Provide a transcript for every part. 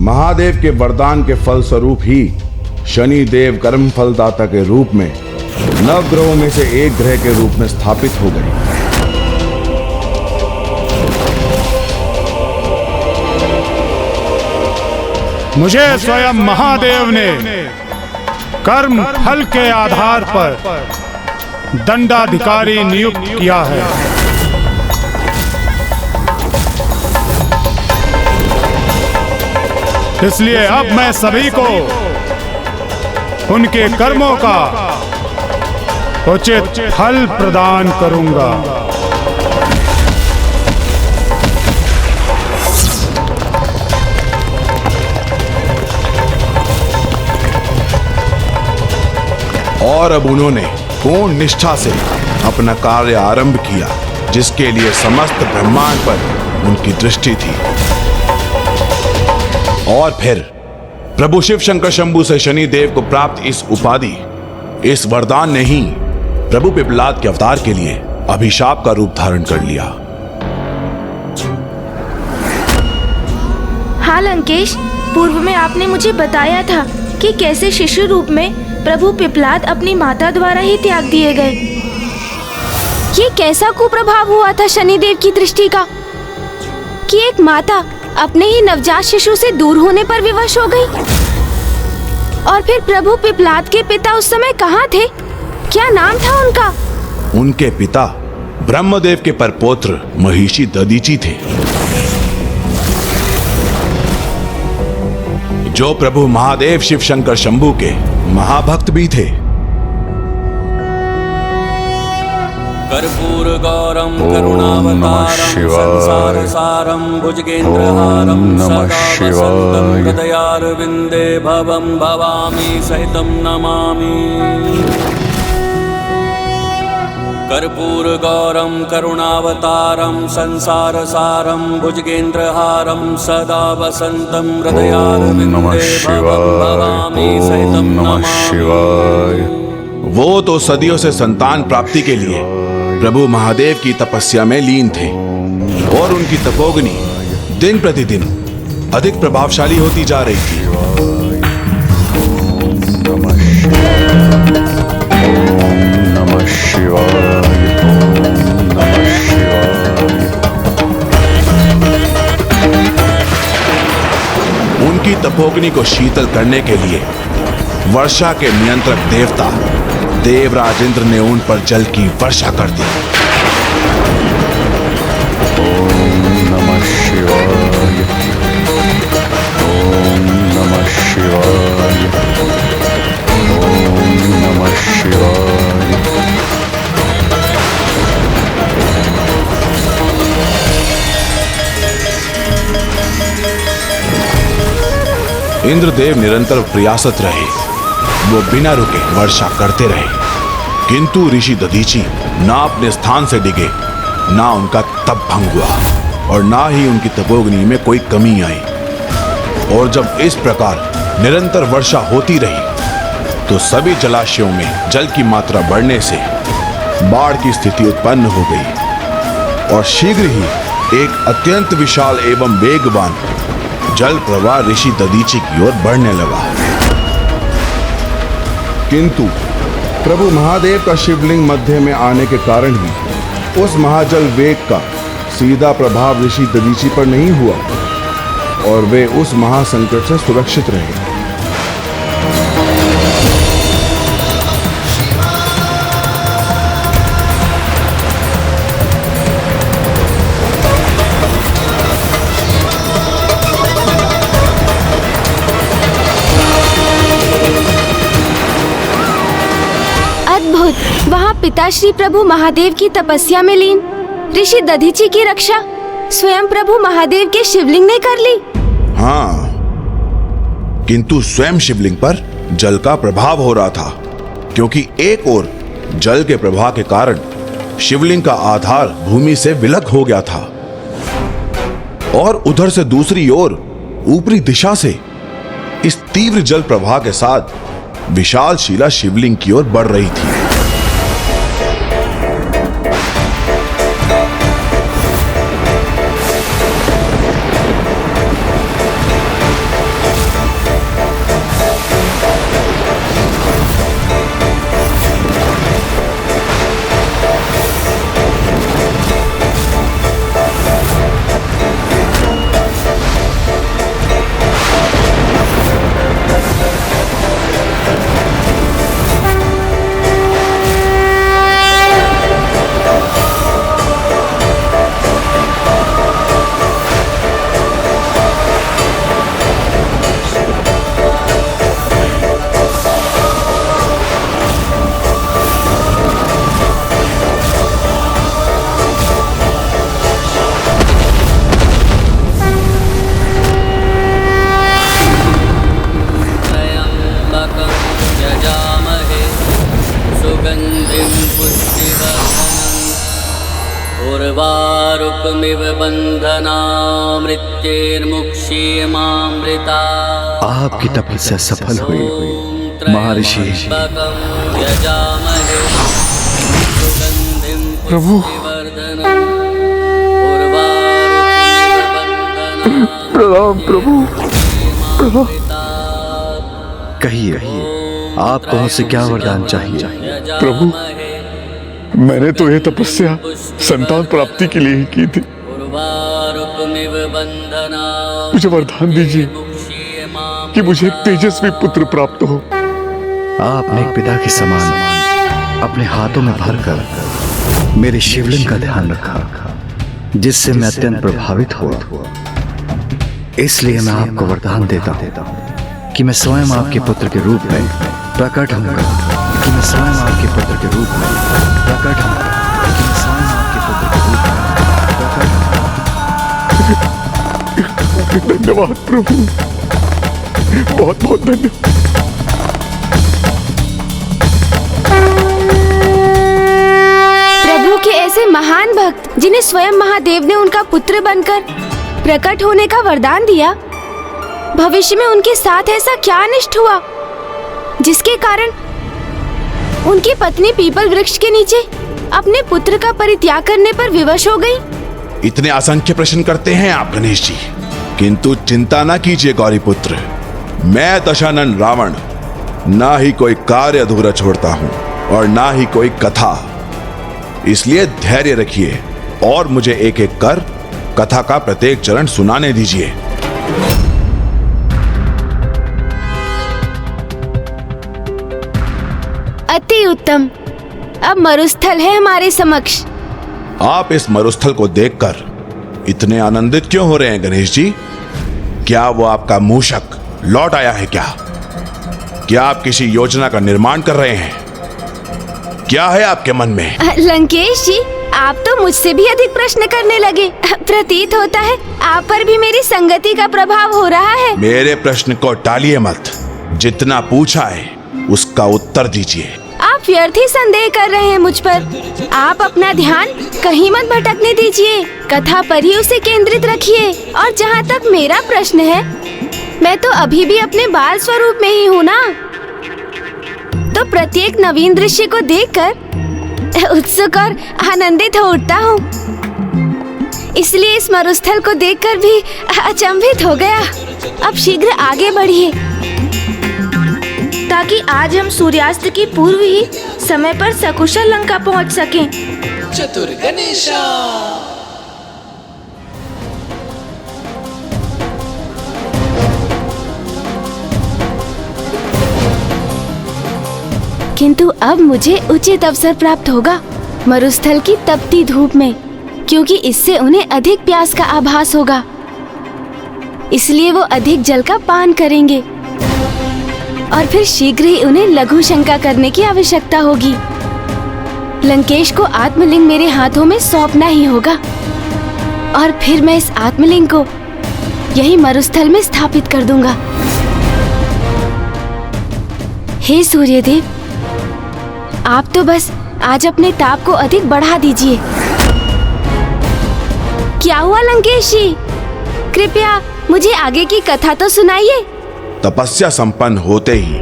महादेव के वरदान के फलस्वरूप ही शनि देव कर्म फलदाता के रूप में नवग्रहों में से एक ग्रह के रूप में स्थापित हो गए। मुझे स्वयं महादेव ने कर्म फल के आधार पर दंडाधिकारी नियुक्त किया है। इसलिए अब मैं सभी को उनके कर्मों का उचित फल प्रदान करूंगा। और अब उन्होंने पूर्ण निष्ठा से अपना कार्य आरंभ किया, जिसके लिए समस्त ब्रह्मांड पर उनकी दृष्टि थी। और फिर प्रभु शिव शंकर शंभू से शनि देव को प्राप्त इस उपाधि, इस वरदान ने ही प्रभु पिपलाद के अवतार के लिए अभिशाप का रूप धारण कर लिया। हाँ लंकेश, पूर्व में आपने मुझे बताया था कि कैसे शिशु रूप में प्रभु पिपलाद अपनी माता द्वारा ही त्याग दिए गए। ये कैसा कुप्रभाव हुआ था शनिदेव की दृष्टि का कि एक माता अपने ही नवजात शिशु से दूर होने पर विवश हो गई। और फिर प्रभु पिपलाद के पिता उस समय कहाँ थे? क्या नाम था उनका? उनके पिता ब्रह्मदेव के परपौत्र महिषी दधीची थे, जो प्रभु महादेव शिव शंकर शंभू के महाभक्त भी थे। कर्पूर गौरम करुणावतारम संसार सारम भुजगेंद्रहारम सदा वसंतम हृदयारविंदे भवम भवामी सहितम नमामि। कर्पूर गौरम करुणावतारम संसार सारम भुजगेंद्रहारम सदा वसंतम हृदयारविंदे भवम भवामी सहितम नमामि। वो तो सदियों से संतान प्राप्ति के लिए प्रभु महादेव की तपस्या में लीन थे, और उनकी तपोग्नि दिन प्रतिदिन अधिक प्रभावशाली होती जा रही थी। नमः शिवाय। उनकी तपोग्नि को शीतल करने के लिए वर्षा के नियंत्रक देवता देवराज इंद्र ने उन पर जल की वर्षा कर दी। ओम नमः शिवाय। ओम नमः शिवाय। ओम नमः शिवाय। इंद्रदेव निरंतर प्रयासत रहे, वो बिना रुके वर्षा करते रहे, किंतु ऋषि दधीची ना अपने स्थान से डिगे, ना उनका तप भंग हुआ, और ना ही उनकी तपोग्नि में कोई कमी आई। और जब इस प्रकार निरंतर वर्षा होती रही तो सभी जलाशयों में जल की मात्रा बढ़ने से बाढ़ की स्थिति उत्पन्न हो गई, और शीघ्र ही एक अत्यंत विशाल एवं वेगवान जल प्रवाह ऋषि दधीची की ओर बढ़ने लगा। किंतु प्रभु महादेव का शिवलिंग मध्य में आने के कारण ही उस महाजल वेग का सीधा प्रभाव ऋषि दधीची पर नहीं हुआ, और वे उस महासंकट से सुरक्षित रहे। वहाँ पिताश्री प्रभु महादेव की तपस्या में लीन ऋषि दधीची की रक्षा स्वयं प्रभु महादेव के शिवलिंग ने कर ली। हाँ, किंतु स्वयं शिवलिंग पर जल का प्रभाव हो रहा था, क्योंकि एक ओर जल के प्रभाव के कारण शिवलिंग का आधार भूमि से विलग हो गया था, और उधर से दूसरी ओर ऊपरी दिशा से इस तीव्र जल प्रवाह के साथ विशाल शिला शिवलिंग की ओर बढ़ रही थी। रूपमिव बन्धनामृत्यैर्मुक्ष्येमामृता आपकी तपस्या सफल हुई महर्षि। प्रभु प्रणाम प्रभु। कहिए आपको मुझसे क्या वरदान चाहिए? प्रभु, मैंने तो यह तपस्या संतान प्राप्ति के लिए ही की थी। मुझे वरदान दीजिए कि मुझे एक तेजस्वी पुत्र प्राप्त हो। आपने एक पिता के समान अपने हाथों में भरकर मेरे शिवलिंग का ध्यान रखा, जिससे मैं अत्यंत प्रभावित हुआ। इसलिए मैं आपको वरदान देता हूँ कि मैं स्वयं आपके पुत्र के रूप में प्रकट होऊंगा, कि मैं स्वयं आपके पुत्र के रूप में प्रकट होऊंगा, कि मैं स्वयं आपके पुत्र के रूप में प्रकट होऊंगा। धन्यवाद प्रभु, बहुत बहुत धन्यवाद। प्रभु के ऐसे महान भक्त जिन्हें स्वयं महादेव ने उनका पुत्र बनकर प्रकट होने का वरदान दिया, भविष्य में उनके साथ ऐसा क्या अनिष्ट हुआ जिसके कारण उनकी पत्नी पीपल वृक्ष के नीचे अपने पुत्र का परित्याग करने पर विवश हो गई? इतने असंख्य प्रश्न करते हैं आप गणेश जी, किंतु चिंता ना कीजिए गौरी पुत्र। मैं दशानन रावण ना ही कोई कार्य अधूरा छोड़ता हूं और ना ही कोई कथा। इसलिए धैर्य रखिए और मुझे एक एक कर कथा का प्रत्येक चरण सुनाने दीजिए। अति उत्तम। अब मरुस्थल है हमारे समक्ष। आप इस मरुस्थल को देखकर इतने आनंदित क्यों हो रहे हैं गणेश जी? क्या वो आपका मूषक लौट आया है क्या? क्या आप किसी योजना का निर्माण कर रहे हैं? क्या है आपके मन में? लंकेश जी, आप तो मुझसे भी अधिक प्रश्न करने लगे। प्रतीत होता है आप पर भी मेरी संगति का प्रभाव हो रहा है। मेरे प्रश्न को टालिए मत। जितना पूछा है उसका उत्तर दीजिए। आप व्यर्थ ही संदेह कर रहे हैं मुझ पर। आप अपना ध्यान कहीं मत भटकने दीजिए, कथा पर ही उसे केंद्रित रखिए। और जहाँ तक मेरा प्रश्न है, मैं तो अभी भी अपने बाल स्वरूप में ही हूँ ना, तो प्रत्येक नवीन दृश्य को देखकर उत्सुक और आनंदित हो उठता हूँ। इसलिए इस मरुस्थल को देखकर भी अचंभित हो गया। अब शीघ्र आगे बढ़िए, ताकि आज हम सूर्यास्त की पूर्व ही समय पर सकुशल लंका पहुंच सकें। चतुर गणेशा। किंतु अब मुझे उचित अवसर प्राप्त होगा मरुस्थल की तपती धूप में, क्योंकि इससे उन्हें अधिक प्यास का आभास होगा। इसलिए वो अधिक जल का पान करेंगे और फिर शीघ्र ही उन्हें लघु शंका करने की आवश्यकता होगी। लंकेश को आत्मलिंग मेरे हाथों में सौंपना ही होगा और फिर मैं इस आत्मलिंग को यही मरुस्थल में स्थापित कर दूंगा। हे सूर्यदेव, आप तो बस आज अपने ताप को अधिक बढ़ा दीजिए। क्या हुआ लंकेश जी? कृपया मुझे आगे की कथा तो सुनाइए। तपस्या संपन्न होते ही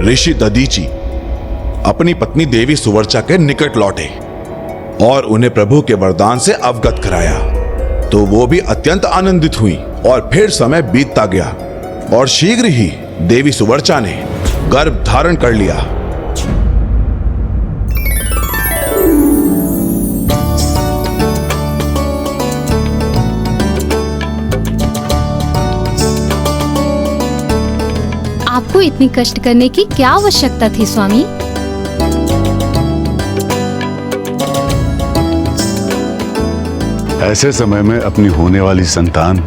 ऋषि दधीचि अपनी पत्नी देवी सुवर्चा के निकट लौटे और उन्हें प्रभु के वरदान से अवगत कराया। तो वो भी अत्यंत आनंदित हुई और फिर समय बीतता गया और शीघ्र ही देवी सुवर्चा ने गर्भ धारण कर लिया। आपको इतनी कष्ट करने की क्या आवश्यकता थी स्वामी? ऐसे समय में अपनी होने वाली संतान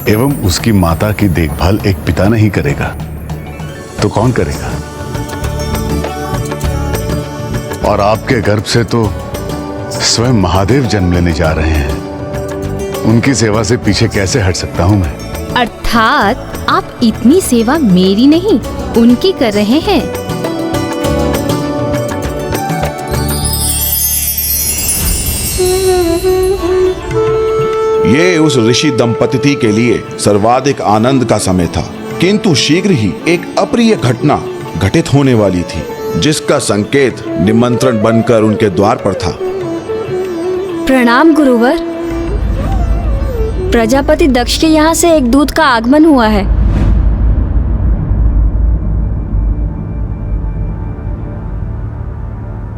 एवं उसकी माता की देखभाल एक पिता नहीं करेगा तो कौन करेगा? और आपके गर्भ से तो स्वयं महादेव जन्म लेने जा रहे हैं। उनकी सेवा से पीछे कैसे हट सकता हूं मैं? अर्थात आप इतनी सेवा मेरी नहीं उनकी कर रहे हैं। ये उस ऋषि दंपति के लिए सर्वाधिक आनंद का समय था, किंतु शीघ्र ही एक अप्रिय घटना घटित होने वाली थी, जिसका संकेत निमंत्रण बनकर उनके द्वार पर था। प्रणाम गुरुवर। प्रजापति दक्ष के यहाँ से एक दूत का आगमन हुआ है।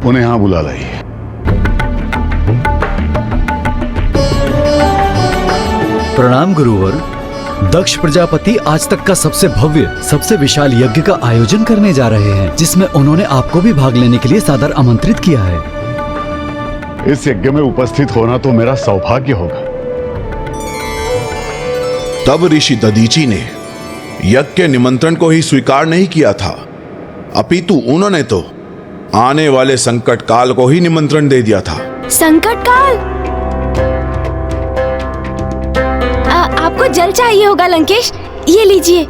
उन्हें यहां बुला लाइए। प्रणाम गुरुवर। दक्ष प्रजापति आज तक का सबसे भव्य, सबसे विशाल यज्ञ का आयोजन करने जा रहे हैं, जिसमें उन्होंने आपको भी भाग लेने के लिए सादर आमंत्रित किया है। इस यज्ञ में उपस्थित होना तो मेरा सौभाग्य होगा। तब ऋषि दधीचि ने यज्ञ के निमंत्रण को ही स्वीकार नहीं किया था, अपितु उन्होंने तो आने वाले संकट काल को ही निमंत्रण दे दिया था। संकट काल? आपको जल चाहिए होगा लंकेश, ये लीजिए।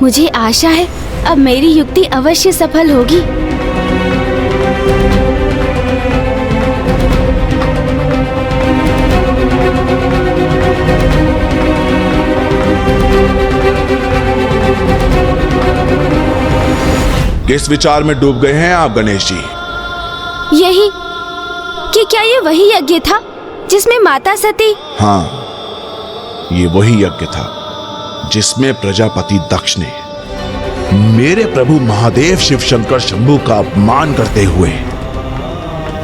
मुझे आशा है अब मेरी युक्ति अवश्य सफल होगी। किस विचार में डूब गए हैं आप गणेश जी? यही कि क्या ये वही यज्ञ था जिसमें माता सती? हाँ, ये वही यज्ञ था जिसमें प्रजापति दक्ष ने मेरे प्रभु महादेव शिव शंकर शंभू का अपमान करते हुए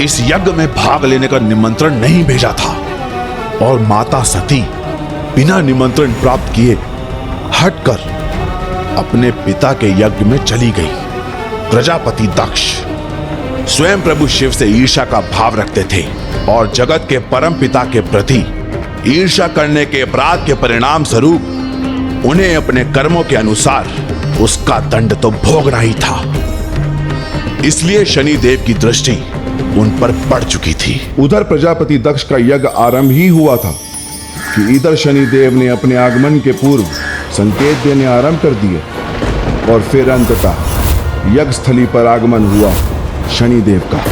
इस यज्ञ में भाग लेने का निमंत्रण नहीं भेजा था, और माता सती बिना निमंत्रण प्राप्त किए हटकर अपने पिता के यज्ञ में चली गई। प्रजापति दक्ष स्वयं प्रभु शिव से ईर्ष्या का भाव रखते थे और जगत के परम पिता के प्रति ईर्ष्या करने के अपराध के परिणाम स्वरूप उन्हें अपने कर्मों के अनुसार उसका दंड तो भोगना ही था। इसलिए शनि देव की दृष्टि उन पर पड़ चुकी थी। उधर प्रजापति दक्ष का यज्ञ आरंभ ही हुआ था कि इधर शनि देव ने अपने आगमन के पूर्व संकेत देने आरंभ कर दिए, और फिर अंततः यज्ञ स्थली पर आगमन हुआ शनि देव का।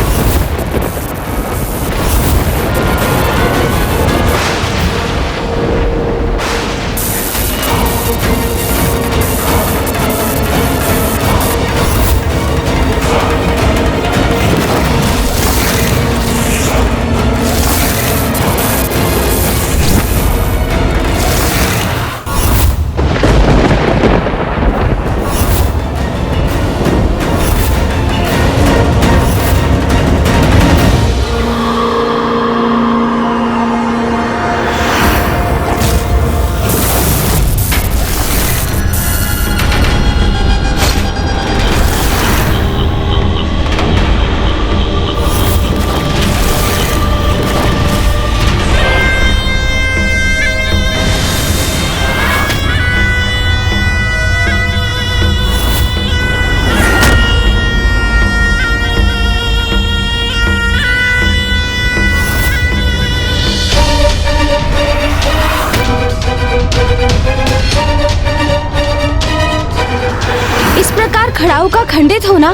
खड़ाऊ का खंडित होना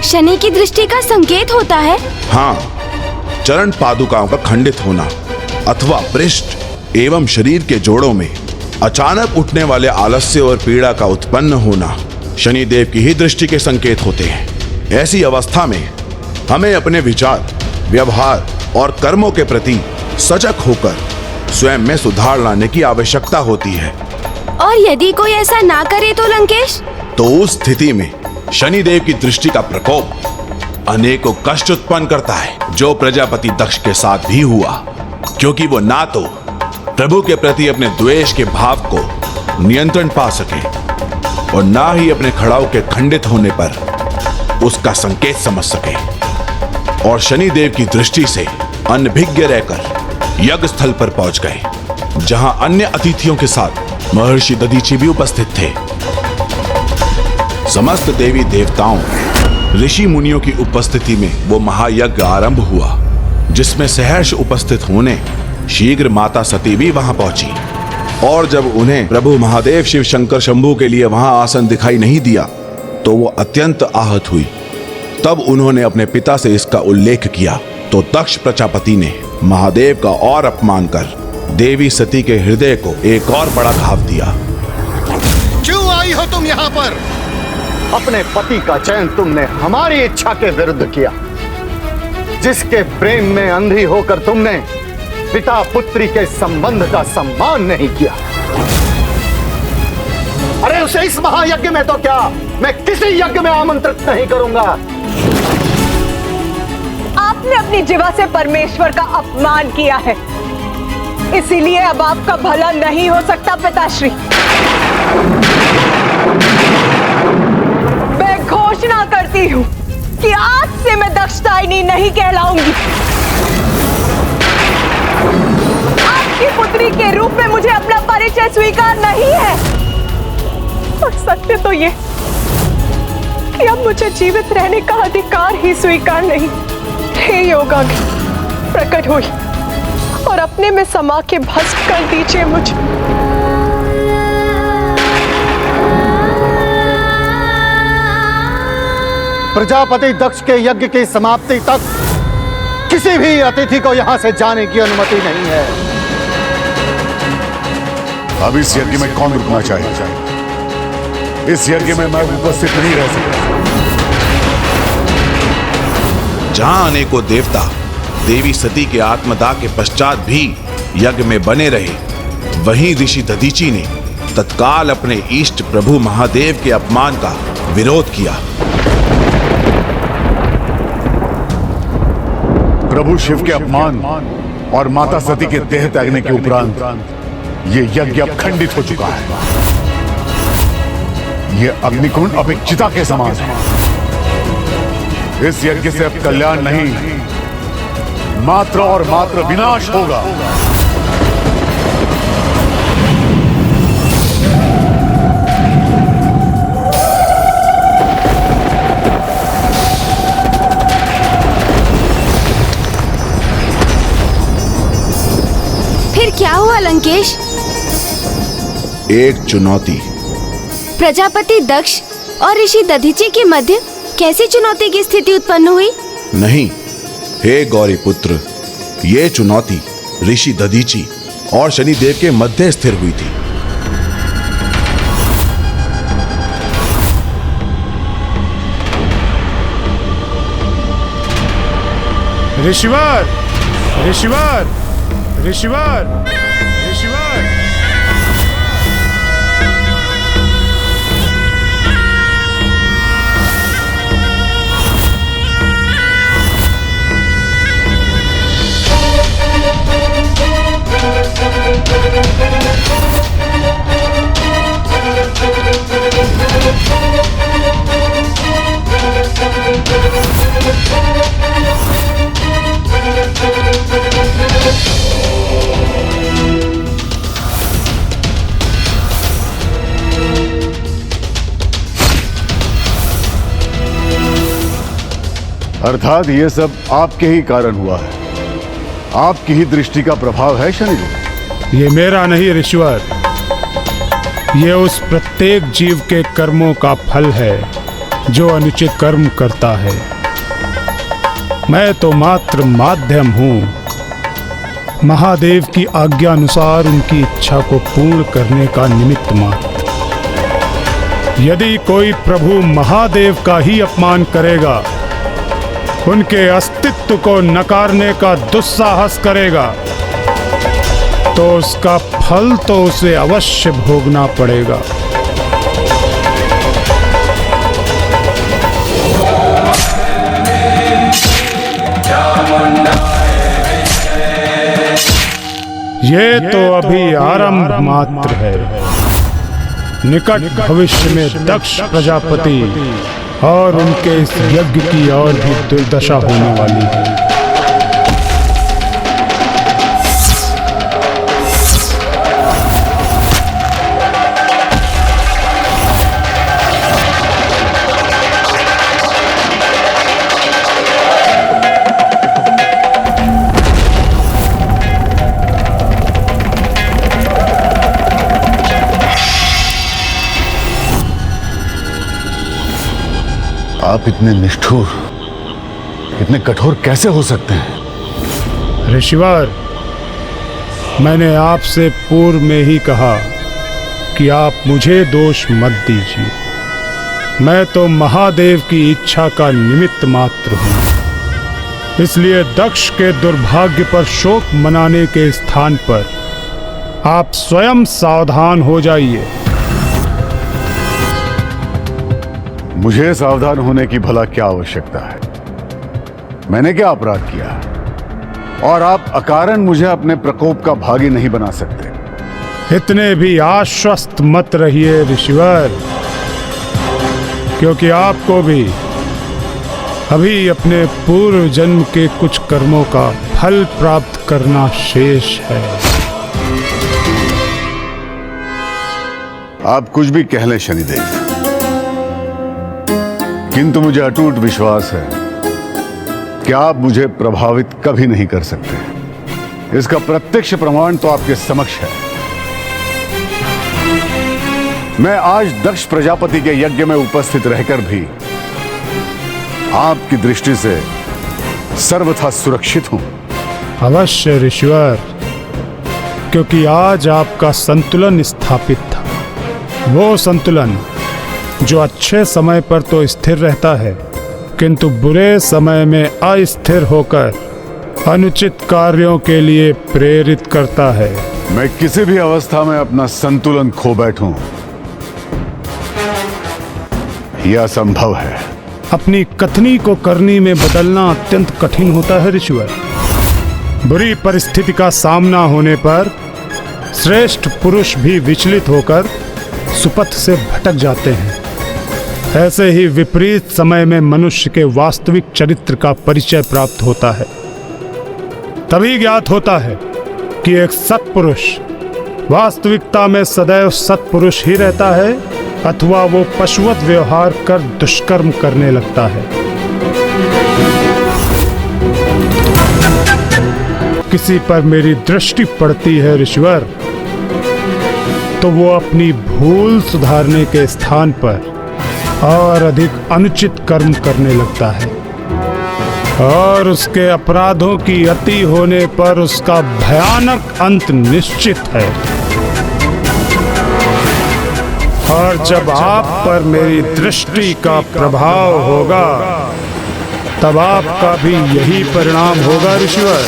शनि की दृष्टि का संकेत होता है। हाँ, चरण पादुकाओं का खंडित होना अथवा पृष्ठ एवं शरीर के जोड़ों में अचानक उठने वाले आलस्य और पीड़ा का उत्पन्न होना शनि देव की ही दृष्टि के संकेत होते हैं। ऐसी अवस्था में हमें अपने विचार, व्यवहार और कर्मों के प्रति सजग होकर स्वयं में सुधार लाने की आवश्यकता होती है। और यदि कोई ऐसा ना करे तो लंकेश? तो उस स्थिति में शनिदेव की दृष्टि का प्रकोप अनेकों कष्ट उत्पन्न करता है, जो प्रजापति दक्ष के साथ भी हुआ, क्योंकि वो ना तो प्रभु के प्रति अपने द्वेष के भाव को नियंत्रण पा सके और ना ही अपने खड़ाऊ के खंडित होने पर उसका संकेत समझ सके, और शनिदेव की दृष्टि से अनभिज्ञ रहकर यज्ञ स्थल पर पहुंच गए, जहां अन्य अतिथियों के साथ महर्षि दधीचि भी उपस्थित थे। समस्त देवी देवताओं, ऋषि मुनियों की उपस्थिति में वो महायज्ञ आरंभ हुआ, जिसमें सहर्ष उपस्थित होने शीघ्र माता सती भी वहां पहुंची। और जब उन्हें प्रभु महादेव शिव शंकर शंभू के लिए वहां आसन दिखाई नहीं दिया, तो वो अत्यंत आहत हुई तब उन्होंने अपने पिता से इसका उल्लेख किया तो दक्ष प्रजापति ने महादेव का और अपमान कर देवी सती के हृदय को एक और बड़ा घाव दिया। क्यों आई हो तुम यहाँ पर? अपने पति का चयन तुमने हमारी इच्छा के विरुद्ध किया। जिसके प्रेम में अंधी होकर तुमने पिता पुत्री के संबंध का सम्मान नहीं किया। अरे उसे इस महायज्ञ में तो क्या, मैं किसी यज्ञ में आमंत्रित नहीं करूंगा। आपने अपनी जीवा से परमेश्वर का अपमान किया है, इसीलिए अब आपका भला नहीं हो सकता पिताश्री। मैं घोषणा करती हूँ कि आज से मैं दक्षदायिनी नहीं कहलाऊंगी। आपकी पुत्री के रूप में मुझे अपना परिचय स्वीकार नहीं है। और सत्य तो ये कि अब मुझे जीवित रहने का अधिकार ही स्वीकार नहीं। हे योगाग्नि, प्रकट हुई और अपने में समा के भस्म कर दीजिए मुझे। प्रजापति दक्ष के यज्ञ की समाप्ति तक किसी भी अतिथि को यहां से जाने की अनुमति नहीं है। अब इस यज्ञ में कौन रुकना चाहिए? इस यज्ञ में मैं उपस्थित नहीं रह सकता। जहां अनेकों देवता देवी सती के आत्मदाह के पश्चात भी यज्ञ में बने रहे, वहीं ऋषि दधीचि ने तत्काल अपने इष्ट प्रभु महादेव के अपमान का विरोध किया। प्रभु शिव के अपमान और माता सती के देह त्यागने के उपरांत ये यज्ञ अब खंडित हो चुका है। ये अग्निकुंड अब एक चिता के समान है। इस यज्ञ से अब कल्याण नहीं, मात्र और मात्र विनाश होगा। फिर क्या हुआ लंकेश? एक चुनौती। प्रजापति दक्ष और ऋषि दधीचि के मध्य कैसी चुनौती की स्थिति उत्पन्न हुई? नहीं, हे गौरी पुत्र, ये चुनौती ऋषि दधीचि और शनिदेव के मध्य स्थिर हुई थी। ऋषिवर, ऋषिवर, ऋषिवर, ऋषिवर। अर्थात ये सब आपके ही कारण हुआ है। आपकी ही दृष्टि का प्रभाव है शनिदेव। ये मेरा नहीं ऋषिवर, ये उस प्रत्येक जीव के कर्मों का फल है जो अनुचित कर्म करता है। मैं तो मात्र माध्यम हूँ, महादेव की आज्ञा अनुसार उनकी इच्छा को पूर्ण करने का निमित्त मात्र। यदि कोई प्रभु महादेव का ही अपमान करेगा, उनके अस्तित्व को नकारने का दुस्साहस करेगा, तो उसका फल तो उसे अवश्य भोगना पड़ेगा। ये तो अभी आरंभ मात्र है। निकट भविष्य में दक्ष प्रजापति और उनके इस यज्ञ की और भी दुर्दशा होने वाली है। आप इतने निष्ठुर इतने कठोर कैसे हो सकते हैं? ऋषिवर, मैंने आपसे पूर्व में ही कहा कि आप मुझे दोष मत दीजिए। मैं तो महादेव की इच्छा का निमित्त मात्र हूँ। इसलिए दक्ष के दुर्भाग्य पर शोक मनाने के स्थान पर आप स्वयं सावधान हो जाइए। मुझे सावधान होने की भला क्या आवश्यकता है? मैंने क्या अपराध किया? और आप अकारण मुझे अपने प्रकोप का भागी नहीं बना सकते। इतने भी आश्वस्त मत रहिए ऋषिवर, क्योंकि आपको भी अभी अपने पूर्व जन्म के कुछ कर्मों का फल प्राप्त करना शेष है। आप कुछ भी कह लें शनिदेव, किंतु मुझे अटूट विश्वास है कि आप मुझे प्रभावित कभी नहीं कर सकते। इसका प्रत्यक्ष प्रमाण तो आपके समक्ष है। मैं आज दक्ष प्रजापति के यज्ञ में उपस्थित रहकर भी आपकी दृष्टि से सर्वथा सुरक्षित हूं। अवश्य ऋषिवर, क्योंकि आज आपका संतुलन स्थापित था। वो संतुलन जो अच्छे समय पर तो स्थिर रहता है, किंतु बुरे समय में अस्थिर होकर अनुचित कार्यों के लिए प्रेरित करता है। मैं किसी भी अवस्था में अपना संतुलन खो बैठूं, यह असंभव है। अपनी कथनी को करनी में बदलना अत्यंत कठिन होता है ऋषिवर। बुरी परिस्थिति का सामना होने पर श्रेष्ठ पुरुष भी विचलित होकर सुपथ से भटक जाते हैं। ऐसे ही विपरीत समय में मनुष्य के वास्तविक चरित्र का परिचय प्राप्त होता है। तभी ज्ञात होता है कि एक सत्पुरुष वास्तविकता में सदैव सत्पुरुष ही रहता है अथवा वो पशुवत व्यवहार कर दुष्कर्म करने लगता है। किसी पर मेरी दृष्टि पड़ती है ऋषिवर, तो वो अपनी भूल सुधारने के स्थान पर और अधिक अनुचित कर्म करने लगता है, और उसके अपराधों की अति होने पर उसका भयानक अंत निश्चित है। और जब आप पर मेरी दृष्टि का प्रभाव होगा, तब आपका भी यही परिणाम होगा ऋषिवर।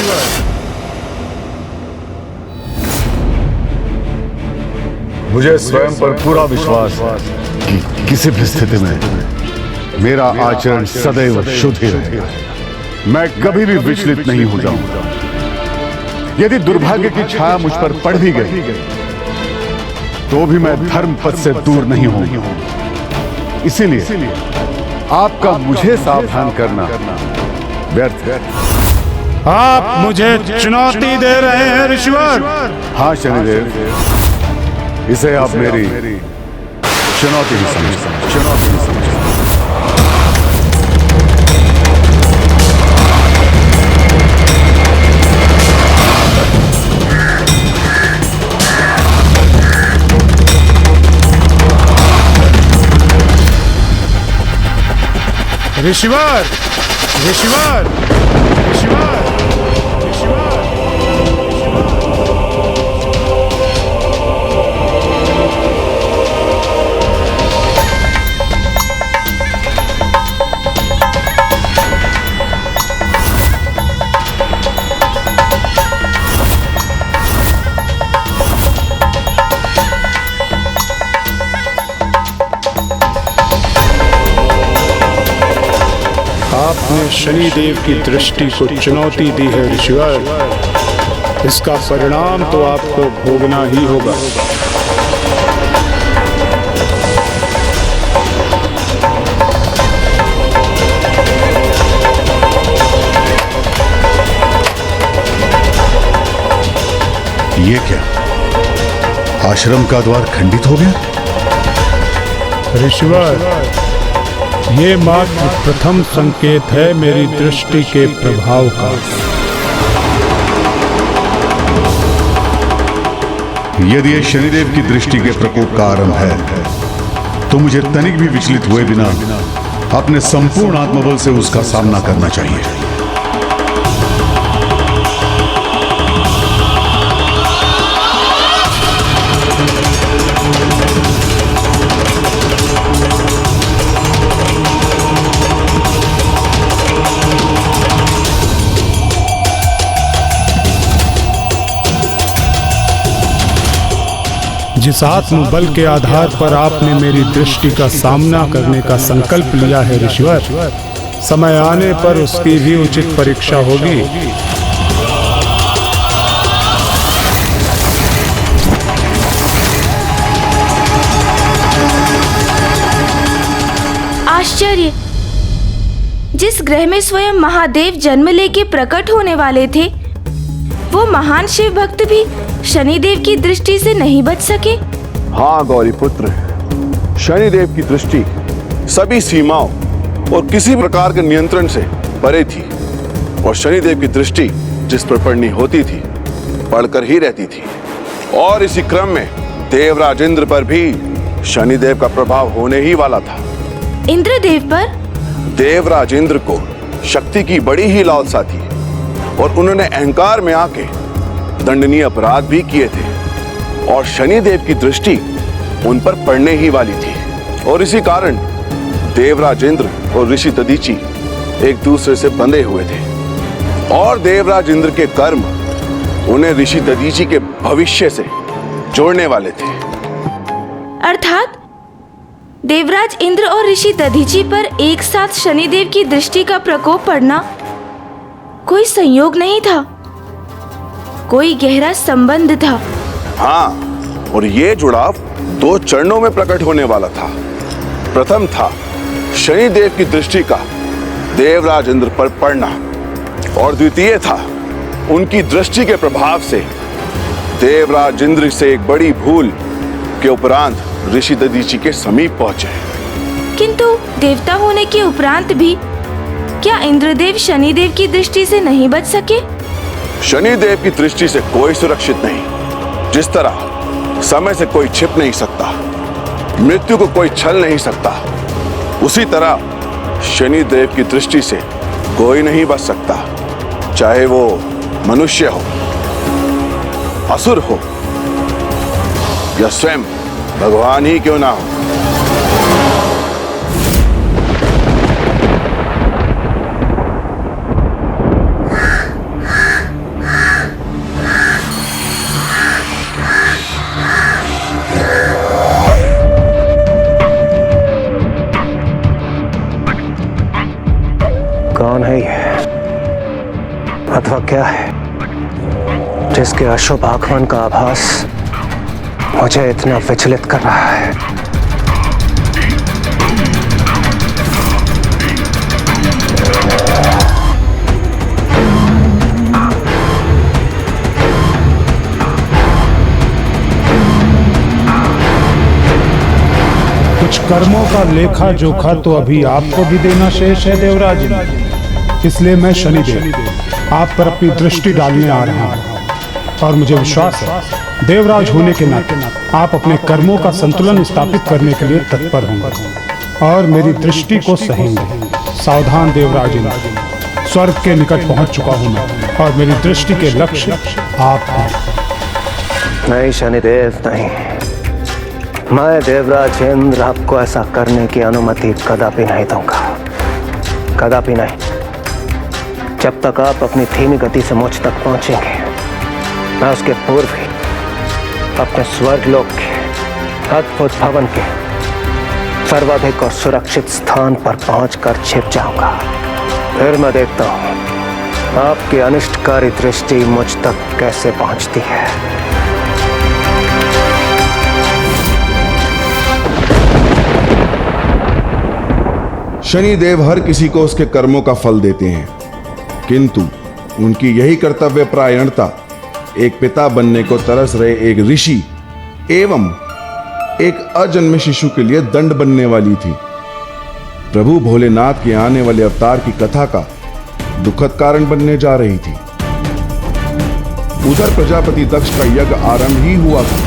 मुझे स्वयं पर पूरा विश्वास है कि किसी भी स्थिति में मेरा आचरण सदैव शुद्ध ही रहेगा। मैं कभी भी विचलित नहीं हो जाऊंगा। यदि दुर्भाग्य की छाया मुझ पर पड़ भी गई, तो भी मैं धर्म पथ से दूर नहीं होऊंगा। इसीलिए आपका मुझे सावधान करना व्यर्थ है। आप मुझे चुनौती दे रहे हैं ऋषिवर। हाँ शनिदेव, इसे आप मेरी चुनौती ही समझिए। चुनौती ही समझिए। ऋषिवर, ऋषिवर, ऋषिवर, ऋषिवर। आपने शनिदेव की दृष्टि को चुनौती दी है ऋषिवर। इसका परिणाम तो आपको भोगना ही होगा। ये क्या? आश्रम का द्वार खंडित हो गया? ऋषिवर, ये मात्र प्रथम संकेत है मेरी दृष्टि के प्रभाव का। यदि ये शनिदेव की दृष्टि के प्रकोप का आरंभ है, तो मुझे तनिक भी विचलित हुए बिना अपने संपूर्ण आत्मबल से उसका सामना करना चाहिए। जिस आत्मबल के आधार पर आपने मेरी दृष्टि का सामना करने का संकल्प लिया है ऋषिवर, समय आने पर उसकी भी उचित परीक्षा होगी। आश्चर्य! जिस ग्रह में स्वयं महादेव जन्म लेके प्रकट होने वाले थे, वो महान शिव भक्त भी शनिदेव की दृष्टि से नहीं बच सके। हाँ गौरी पुत्र, शनिदेव की दृष्टि सभी सीमाओं और किसी प्रकार के नियंत्रण से परे थी, और शनिदेव की दृष्टि जिस पर पड़नी होती थी पड़कर ही रहती थी। और इसी क्रम में देवराज इंद्र पर भी शनिदेव का प्रभाव होने ही वाला था। इंद्रदेव पर? देवराज इंद्र को शक्ति की बड़ी ही लालसा थी, और उन्होंने अहंकार में आके दंडनीय अपराध भी किए थे, और शनिदेव की दृष्टि उन पर पड़ने ही वाली थी। और इसी कारण देवराज इंद्र और ऋषि दधीचि एक दूसरे से बंधे हुए थे, और देवराज इंद्र के कर्म उन्हें ऋषि दधीचि के भविष्य से जोड़ने वाले थे। अर्थात देवराज इंद्र और ऋषि दधीचि पर एक साथ शनिदेव की दृष्टि का प्रकोप पड़ना कोई संयोग नहीं था, कोई गहरा संबंध था। हाँ, और ये जुड़ाव दो चरणों में प्रकट होने वाला था। प्रथम था शनिदेव की दृष्टि का देवराज इंद्र पर पड़ना, और द्वितीय था उनकी दृष्टि के प्रभाव से देवराज इंद्र से एक बड़ी भूल के उपरांत ऋषि दधीचि के समीप पहुंचे। किंतु देवता होने के उपरांत भी क्या इंद्रदेव शनिदेव की दृष्टि से नहीं बच सके? शनिदेव की दृष्टि से कोई सुरक्षित नहीं। जिस तरह समय से कोई छिप नहीं सकता, मृत्यु को कोई छल नहीं सकता, उसी तरह शनिदेव की दृष्टि से कोई नहीं बच सकता, चाहे वो मनुष्य हो, असुर हो, या स्वयं भगवान ही क्यों ना हो। कौन है ये, अथवा क्या है जिसके अशुभ आगमन का आभास मुझे इतना विचलित कर रहा है? कुछ कर्मों का लेखा जोखा तो अभी आपको भी देना शेष है देवराज, इसलिए मैं शनिदेव आप पर अपनी दृष्टि डालने आ रहा हूँ। और मुझे विश्वास है देवराज होने के नाते आप अपने कर्मों का संतुलन स्थापित करने के लिए तत्पर होंगे और मेरी दृष्टि को सहेंगे। सावधान देवराज, स्वर्ग के निकट पहुंच चुका हूं मैं, और मेरी दृष्टि के लक्ष्य आप हैं। नहीं शनिदेव, नहीं, मैं देवराज इंद्र आपको ऐसा करने की अनुमति कदापि नहीं दूंगा, कदापि नहीं। जब तक आप अपनी धीमी गति से मुझ तक पहुंचेंगे, मैं उसके पूर्व ही अपने स्वर्गलोक के अद्भुत भवन के सर्वाधिक और सुरक्षित स्थान पर पहुंचकर छिप जाऊंगा। फिर मैं देखता हूं आपकी अनिष्टकारी दृष्टि मुझ तक कैसे पहुंचती है। शनिदेव हर किसी को उसके कर्मों का फल देते हैं, किंतु उनकी यही कर्तव्य परायणता एक पिता बनने को तरस रहे एक ऋषि एवं एक अजन्मे शिशु के लिए दंड बनने वाली थी। प्रभु भोलेनाथ के आने वाले अवतार की कथा का दुखद कारण बनने जा रही थी। उधर प्रजापति दक्ष का यज्ञ आरंभ ही हुआ था,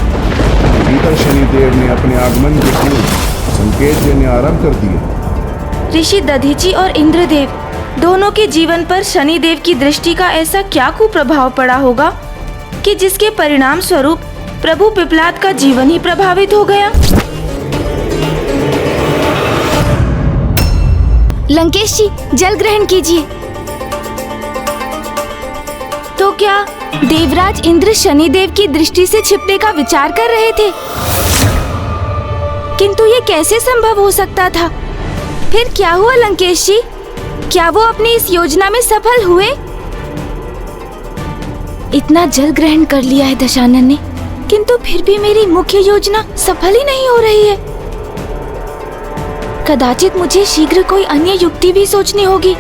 इधर शनिदेव ने अपने आगमन के पूर्व संकेत देने आरंभ कर दिए, ऋषि दधीची और इंद्रदेव दोनों के जीवन पर शनिदेव की दृष्टि का ऐसा क्या कुप्रभाव पड़ा होगा कि जिसके परिणाम स्वरूप प्रभु पिपलाद का जीवन ही प्रभावित हो गया। लंकेश जी, जल ग्रहण कीजिए। तो क्या देवराज इंद्र शनिदेव की दृष्टि से छिपने का विचार कर रहे थे, किंतु ये कैसे संभव हो सकता था? फिर क्या हुआ लंकेश जी? क्या वो अपनी इस योजना में सफल हुए? इतना जल ग्रहण कर लिया है दशानन ने, किंतु फिर भी मेरी मुख्य योजना सफल ही नहीं हो रही है। कदाचित मुझे शीघ्र कोई अन्य युक्ति भी सोचनी होगी।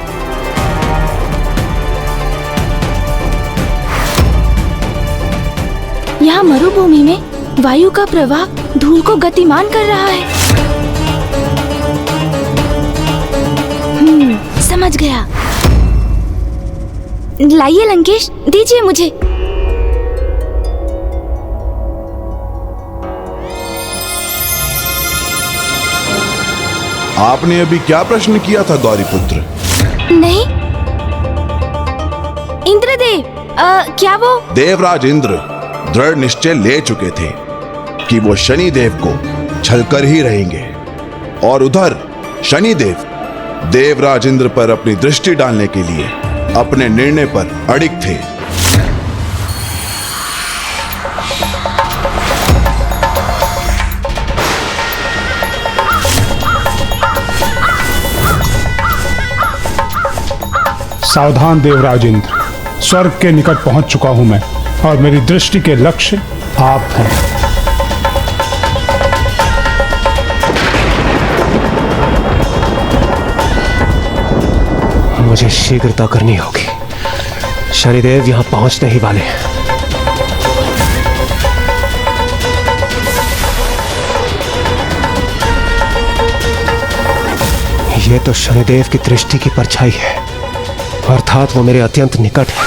यहाँ मरुभूमि में वायु का प्रवाह धूल को गतिमान कर रहा है। समझ गया। लाइए लंकेश, दीजिए मुझे। आपने अभी क्या प्रश्न किया था गौरीपुत्र? नहीं, इंद्रदेव, क्या वो? देवराज इंद्र दृढ़ निश्चय ले चुके थे कि वो शनिदेव को छलकर ही रहेंगे, और उधर शनिदेव देवराज इंद्र पर अपनी दृष्टि डालने के लिए अपने निर्णय पर अड़िग थे। सावधान देवराज इंद्र, स्वर्ग के निकट पहुंच चुका हूं मैं, और मेरी दृष्टि के लक्ष्य आप हैं। मुझे शीघ्रता करनी होगी। शनिदेव यहाँ पहुंचने ही वाले हैं। ये तो शनिदेव की दृष्टि की परछाई है, अर्थात वो मेरे अत्यंत निकट है।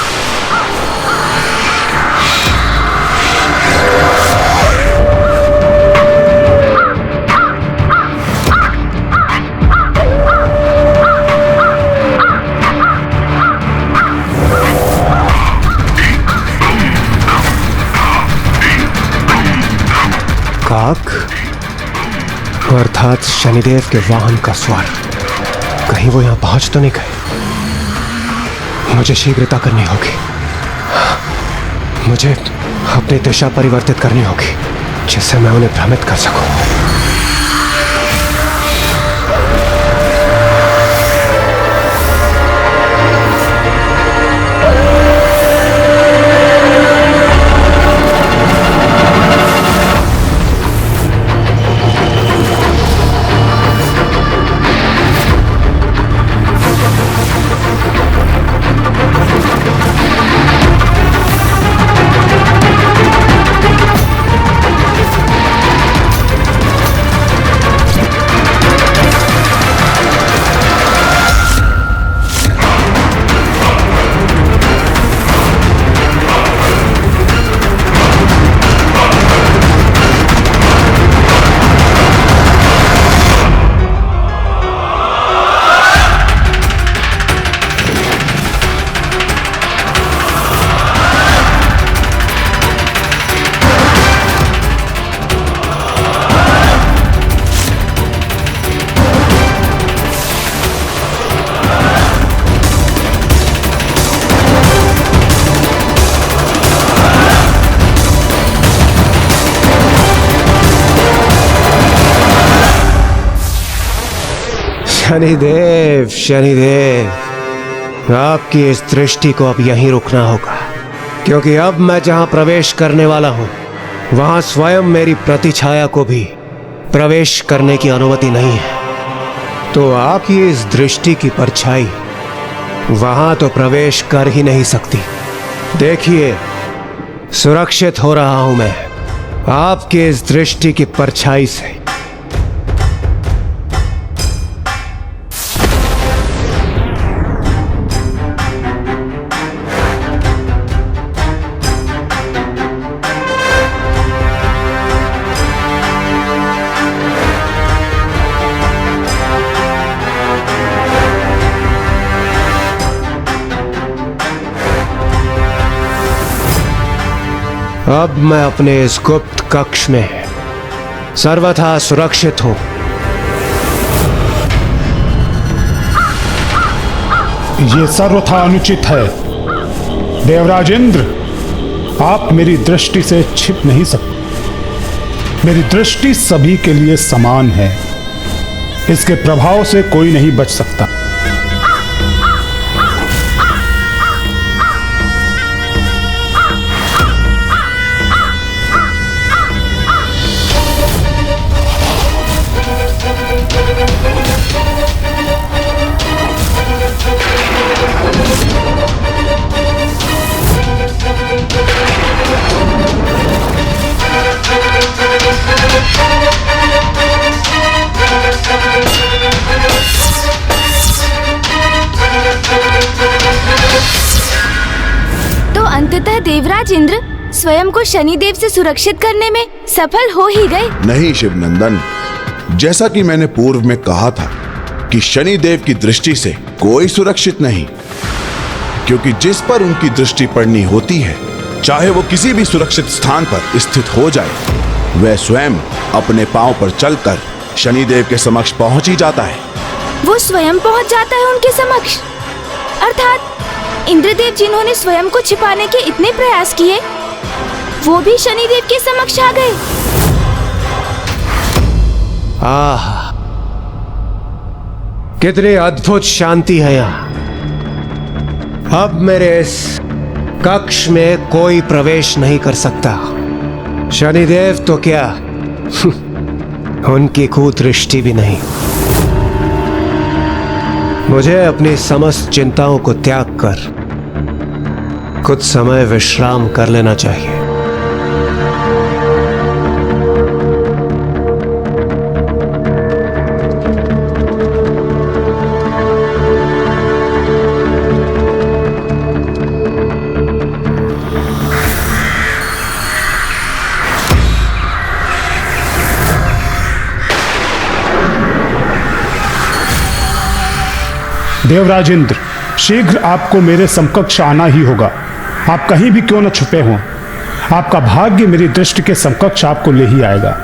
काक, अर्थात शनिदेव के वाहन का स्वार, कहीं वो यहाँ पहुंच तो नहीं गए। मुझे शीघ्रता करनी होगी। मुझे अपनी दिशा परिवर्तित करनी होगी, जिससे मैं उन्हें भ्रमित कर सकूं। शनिदेव, शनिदेव, आपकी इस दृष्टि को अब यहीं रुकना होगा, क्योंकि अब मैं जहां प्रवेश करने वाला हूं, वहां स्वयं मेरी प्रतिछाया को भी प्रवेश करने की अनुमति नहीं है। तो आपकी इस दृष्टि की परछाई वहां तो प्रवेश कर ही नहीं सकती। देखिए, सुरक्षित हो रहा हूं मैं आपकी इस दृष्टि की परछाई से। अब मैं अपने इस गुप्त कक्ष में सर्वथा सुरक्षित हूं। ये सर्वथा अनुचित है। देवराज इंद्र, आप मेरी दृष्टि से छिप नहीं सकते। मेरी दृष्टि सभी के लिए समान है। इसके प्रभाव से कोई नहीं बच सकता। अंततः देवराज इंद्र स्वयं को शनिदेव से सुरक्षित करने में सफल हो ही गए। नहीं शिवनंदन, जैसा कि मैंने पूर्व में कहा था कि शनिदेव की दृष्टि से कोई सुरक्षित नहीं, क्योंकि जिस पर उनकी दृष्टि पड़नी होती है, चाहे वो किसी भी सुरक्षित स्थान पर स्थित हो जाए, वह स्वयं अपने पांव पर चलकर शनिदेव के समक्ष पहुंच ही जाता है। वो स्वयं पहुंच जाता है उनके समक्ष, अर्थात इंद्रदेव जिन्होंने स्वयं को छिपाने के इतने प्रयास किए, वो भी शनिदेव के समक्ष आ गए। आह, कितनी अद्भुत शांति है यहाँ। अब मेरे इस कक्ष में कोई प्रवेश नहीं कर सकता। शनिदेव तो क्या उनकी कुदृष्टि भी नहीं। मुझे अपनी समस्त चिंताओं को त्याग कर कुछ समय विश्राम कर लेना चाहिए। देवराज इंद्र, शीघ्र आपको मेरे समकक्ष आना ही होगा। आप कहीं भी क्यों न छुपे हों, आपका भाग्य मेरी दृष्टि के समकक्ष आपको ले ही आएगा।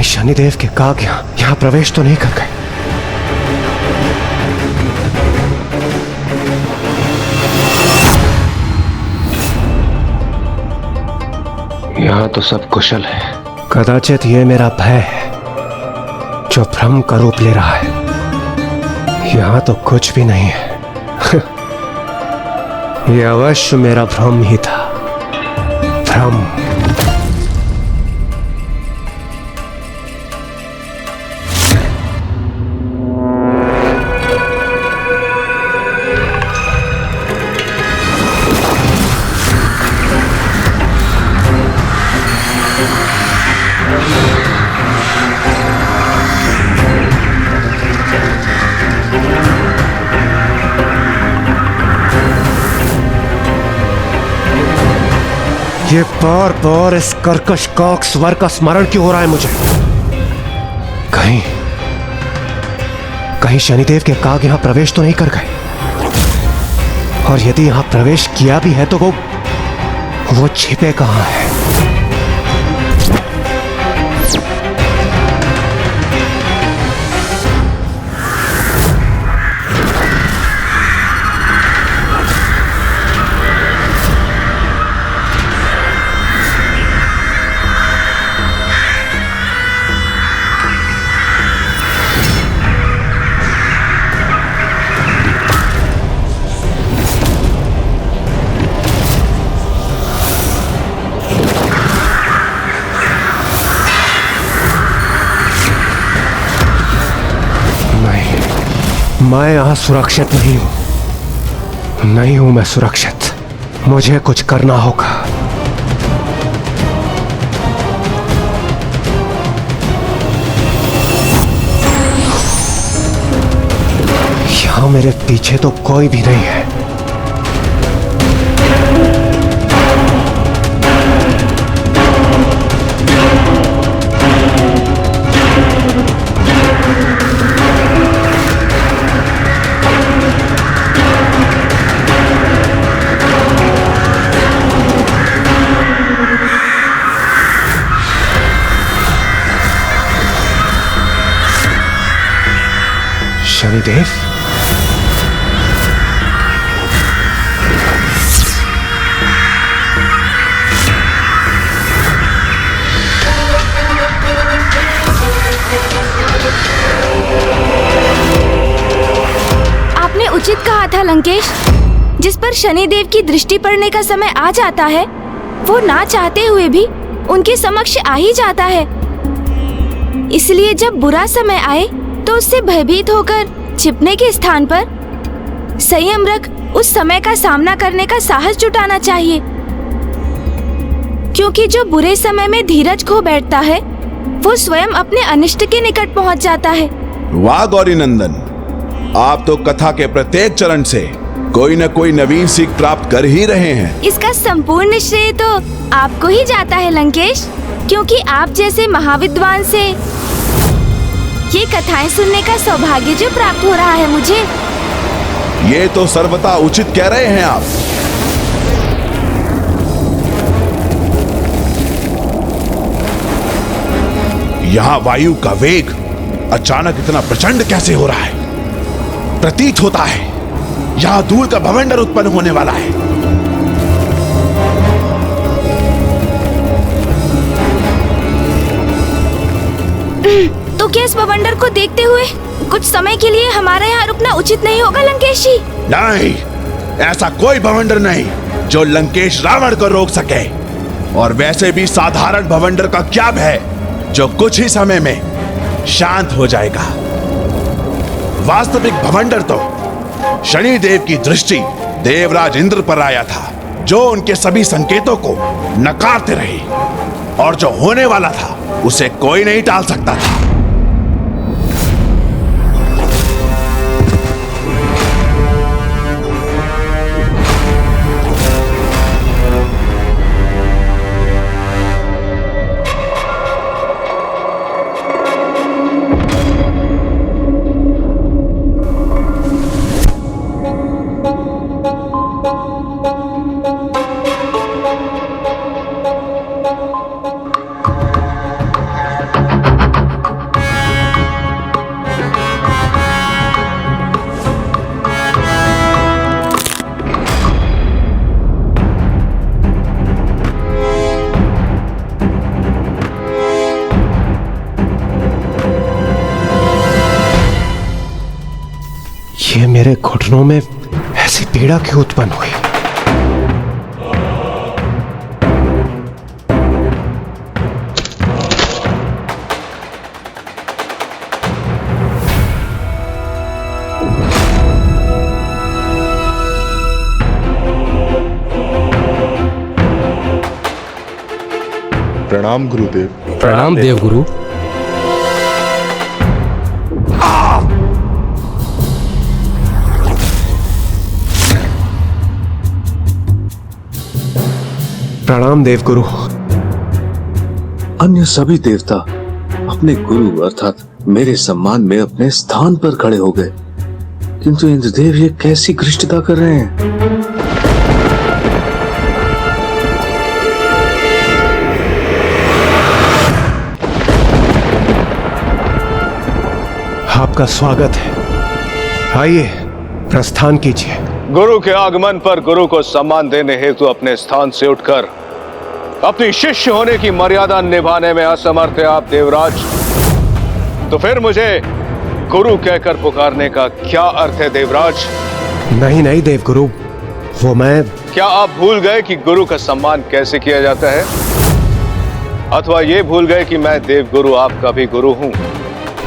शनिदेव के काग यहाँ प्रवेश तो नहीं कर गए। यहाँ तो सब कुशल है। कदाचित ये मेरा भय है जो भ्रम का रूप ले रहा है। यहाँ तो कुछ भी नहीं है। ये अवश्य मेरा भ्रम ही था। भ्रम। ये बार बार इस कर्कश काक स्वर का स्मरण क्यों हो रहा है मुझे? कहीं शनिदेव के काग यहां प्रवेश तो नहीं कर गए? और यदि यहां प्रवेश किया भी है तो वो छिपे कहां है? मैं यहाँ सुरक्षित नहीं हूं मैं सुरक्षित। मुझे कुछ करना होगा। यहाँ मेरे पीछे तो कोई भी नहीं है। शनिदेव, आपने उचित कहा था लंकेश। जिस पर शनिदेव की दृष्टि पड़ने का समय आ जाता है, वो ना चाहते हुए भी उनके समक्ष आ ही जाता है। इसलिए जब बुरा समय आए तो उससे भयभीत होकर छिपने के स्थान पर संयम रख उस समय का सामना करने का साहस जुटाना चाहिए, क्योंकि जो बुरे समय में धीरज खो बैठता है वो स्वयं अपने अनिष्ट के निकट पहुंच जाता है। वाह गौरी नंदन, आप तो कथा के प्रत्येक चरण से कोई न कोई नवीन सीख प्राप्त कर ही रहे हैं। इसका संपूर्ण श्रेय तो आपको ही जाता है लंकेश, क्योंकि आप जैसे महाविद्वान से ये कथाएं सुनने का सौभाग्य जो प्राप्त हो रहा है मुझे। ये तो सर्वथा उचित कह रहे हैं आप। यहाँ वायु का वेग अचानक इतना प्रचंड कैसे हो रहा है? प्रतीत होता है यहाँ धूल का भवंडर उत्पन्न होने वाला है। तो क्या इस बवंडर को देखते हुए कुछ समय के लिए हमारा यहाँ रुकना उचित नहीं होगा लंकेश जी? नहीं, ऐसा कोई भवंडर नहीं जो लंकेश रावण को रोक सके। और वैसे भी साधारण भवंडर का क्या भय जो कुछ ही समय में शांत हो जाएगा। वास्तविक भवंडर तो शनिदेव की दृष्टि देवराज इंद्र पर आया था, जो उनके सभी संकेतों को नकारते रहे, और जो होने वाला था उसे कोई नहीं टाल सकता था। ये मेरे घुटनों में ऐसी पीड़ा क्यों उत्पन्न हुई? प्रणाम गुरुदेव। प्रणाम देवगुरु। प्रणाम देवगुरु। अन्य सभी देवता अपने गुरु अर्थात मेरे सम्मान में अपने स्थान पर खड़े हो गए, किंतु इंद्रदेव ये कैसी घृष्टता कर रहे हैं? आपका स्वागत है, आइए प्रस्थान कीजिए। गुरु के आगमन पर गुरु को सम्मान देने हेतु अपने स्थान से उठकर अपनी शिष्य होने की मर्यादा निभाने में असमर्थ है आप देवराज, तो फिर मुझे गुरु कहकर पुकारने का क्या अर्थ है देवराज? नहीं नहीं देवगुरु, वो मैं... क्या आप भूल गए कि गुरु का सम्मान कैसे किया जाता है? अथवा ये भूल गए कि मैं देवगुरु आपका भी गुरु हूं?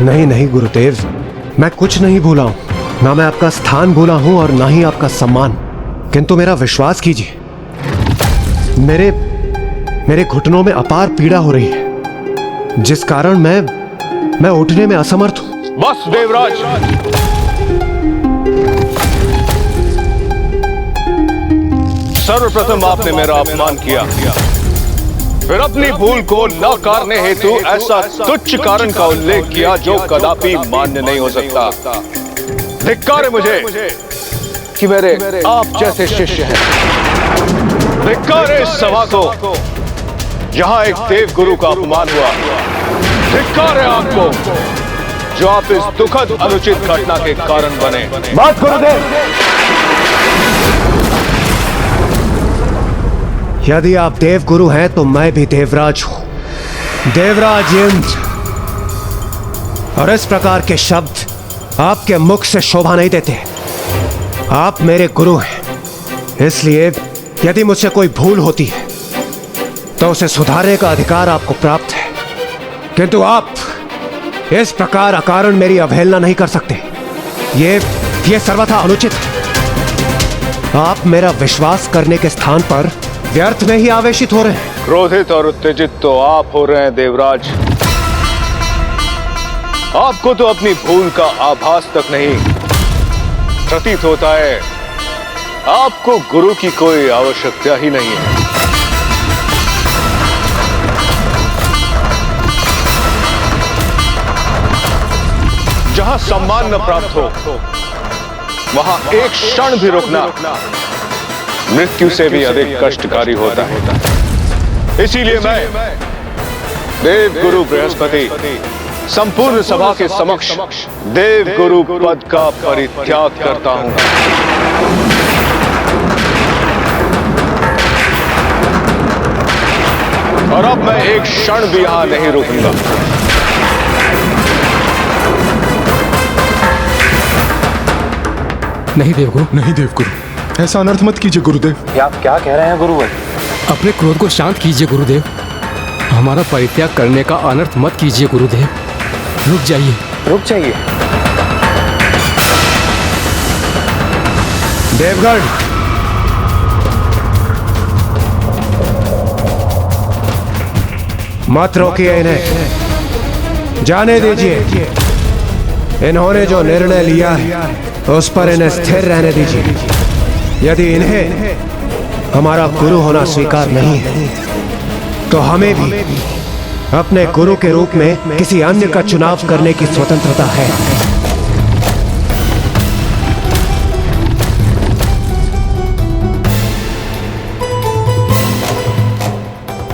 नहीं नहीं गुरुदेव, मैं कुछ नहीं भूला हूं। ना मैं आपका स्थान भूला हूं और ना ही आपका सम्मान, किंतु मेरा विश्वास कीजिए, मेरे घुटनों में अपार पीड़ा हो रही है, जिस कारण मैं उठने में असमर्थ हूं। बस देवराज, सर्वप्रथम आपने मेरा अपमान किया, फिर अपनी भूल को नकारने हेतु ऐसा तुच्छ कारण का उल्लेख किया जो कदापि मान्य नहीं हो सकता। धिक्कार है मुझे कि मेरे आप जैसे शिष्य हैं। धिक्कार है इस सभा को जहां एक देव गुरु का अपमान हुआ। धिक्कार है आपको जो आप इस दुखद अनुचित घटना के कारण बने। बात गुरुदेव, यदि आप देव गुरु हैं तो मैं भी देवराज हूं, देवराज इंद्र, और इस प्रकार के शब्द आपके मुख से शोभा नहीं देते। आप मेरे गुरु हैं, इसलिए यदि मुझसे कोई भूल होती है तो उसे सुधारने का अधिकार आपको प्राप्त है, किंतु आप इस प्रकार अकारण मेरी अवहेलना नहीं कर सकते। ये सर्वथा अनुचित है। आप मेरा विश्वास करने के स्थान पर व्यर्थ में ही आवेशित हो रहे हैं। क्रोधित और उत्तेजित तो आप हो रहे हैं देवराज। आपको तो अपनी भूल का आभास तक नहीं प्रतीत होता है। आपको गुरु की कोई आवश्यकता ही नहीं है। जहां सम्मान न प्राप्त हो वहां एक क्षण भी रुकना मृत्यु से भी अधिक कष्टकारी होता है। इसीलिए मैं देव गुरु बृहस्पति संपूर्ण सभा के समक्ष देव गुरु पद का परित्याग करता हूं। और अब मैं एक क्षण भी यहां नहीं रुकूंगा। नहीं देवगुरु, नहीं देवगुरु, ऐसा अनर्थ मत कीजिए गुरुदेव। आप क्या कह रहे हैं गुरुवर? अपने क्रोध को शांत कीजिए गुरुदेव। हमारा परित्याग करने का अनर्थ मत कीजिए गुरुदेव। रुक जाइए, रुक जाइए। देवगढ़, मत रोकिए इन्हें, जाने दीजिए। इन्होंने जो निर्णय लिया है उस पर इन्हें स्थिर रहने दीजिए। यदि इन्हें हमारा गुरु होना स्वीकार नहीं है तो हमें भी अपने गुरु के रूप में किसी अन्य का चुनाव करने की स्वतंत्रता है।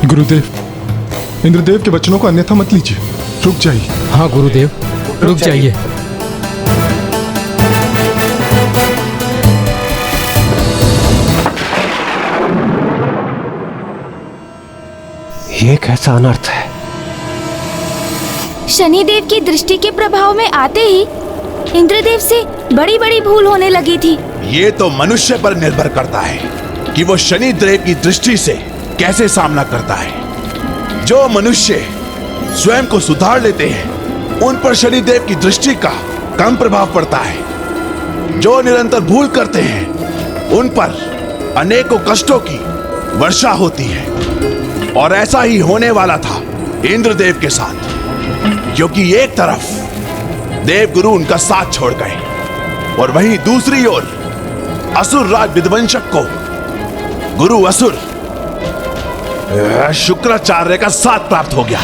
गुरुदेव, इंद्रदेव के वचनों को अन्यथा मत लीजिए, रुक जाइए। हाँ गुरुदेव, रुक जाइए। ये कैसा अनर्थ है? शनिदेव की दृष्टि के प्रभाव में आते ही इंद्रदेव से बड़ी बड़ी भूल होने लगी थी। ये तो मनुष्य पर निर्भर करता है कि वो शनिदेव की दृष्टि से कैसे सामना करता है। जो मनुष्य स्वयं को सुधार लेते हैं उन पर शनिदेव की दृष्टि का कम प्रभाव पड़ता है। जो निरंतर भूल करते हैं उन पर अनेकों कष्टों की वर्षा होती है। और ऐसा ही होने वाला था इंद्रदेव के साथ, क्योंकि एक तरफ देवगुरु उनका साथ छोड़ गए और वहीं दूसरी ओर असुर राज विध्वंसक को गुरु असुर शुक्राचार्य का साथ प्राप्त हो गया।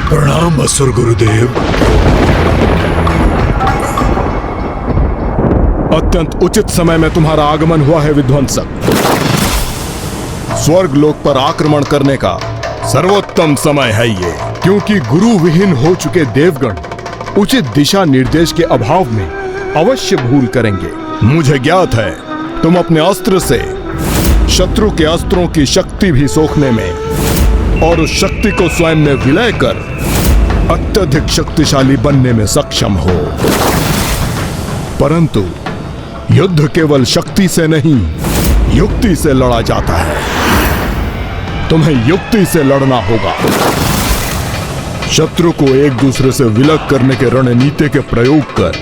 प्रणाम असुर गुरुदेव। अत्यंत उचित समय में तुम्हारा आगमन हुआ है विध्वंसक। स्वर्ग लोक पर आक्रमण करने का सर्वोत्तम समय है ये, क्योंकि गुरु विहीन हो चुके देवगण उचित दिशा निर्देश के अभाव में अवश्य भूल करेंगे। मुझे ज्ञात है तुम अपने अस्त्र से शत्रु के अस्त्रों की शक्ति भी सोखने में और उस शक्ति को स्वयं में विलय कर अत्यधिक शक्तिशाली बनने में सक्षम हो। परंतु युद्ध केवल शक्ति से नहीं, युक्ति से लड़ा जाता है। तुम्हें युक्ति से लड़ना होगा। शत्रु को एक दूसरे से विलग करने के रणनीति के प्रयोग कर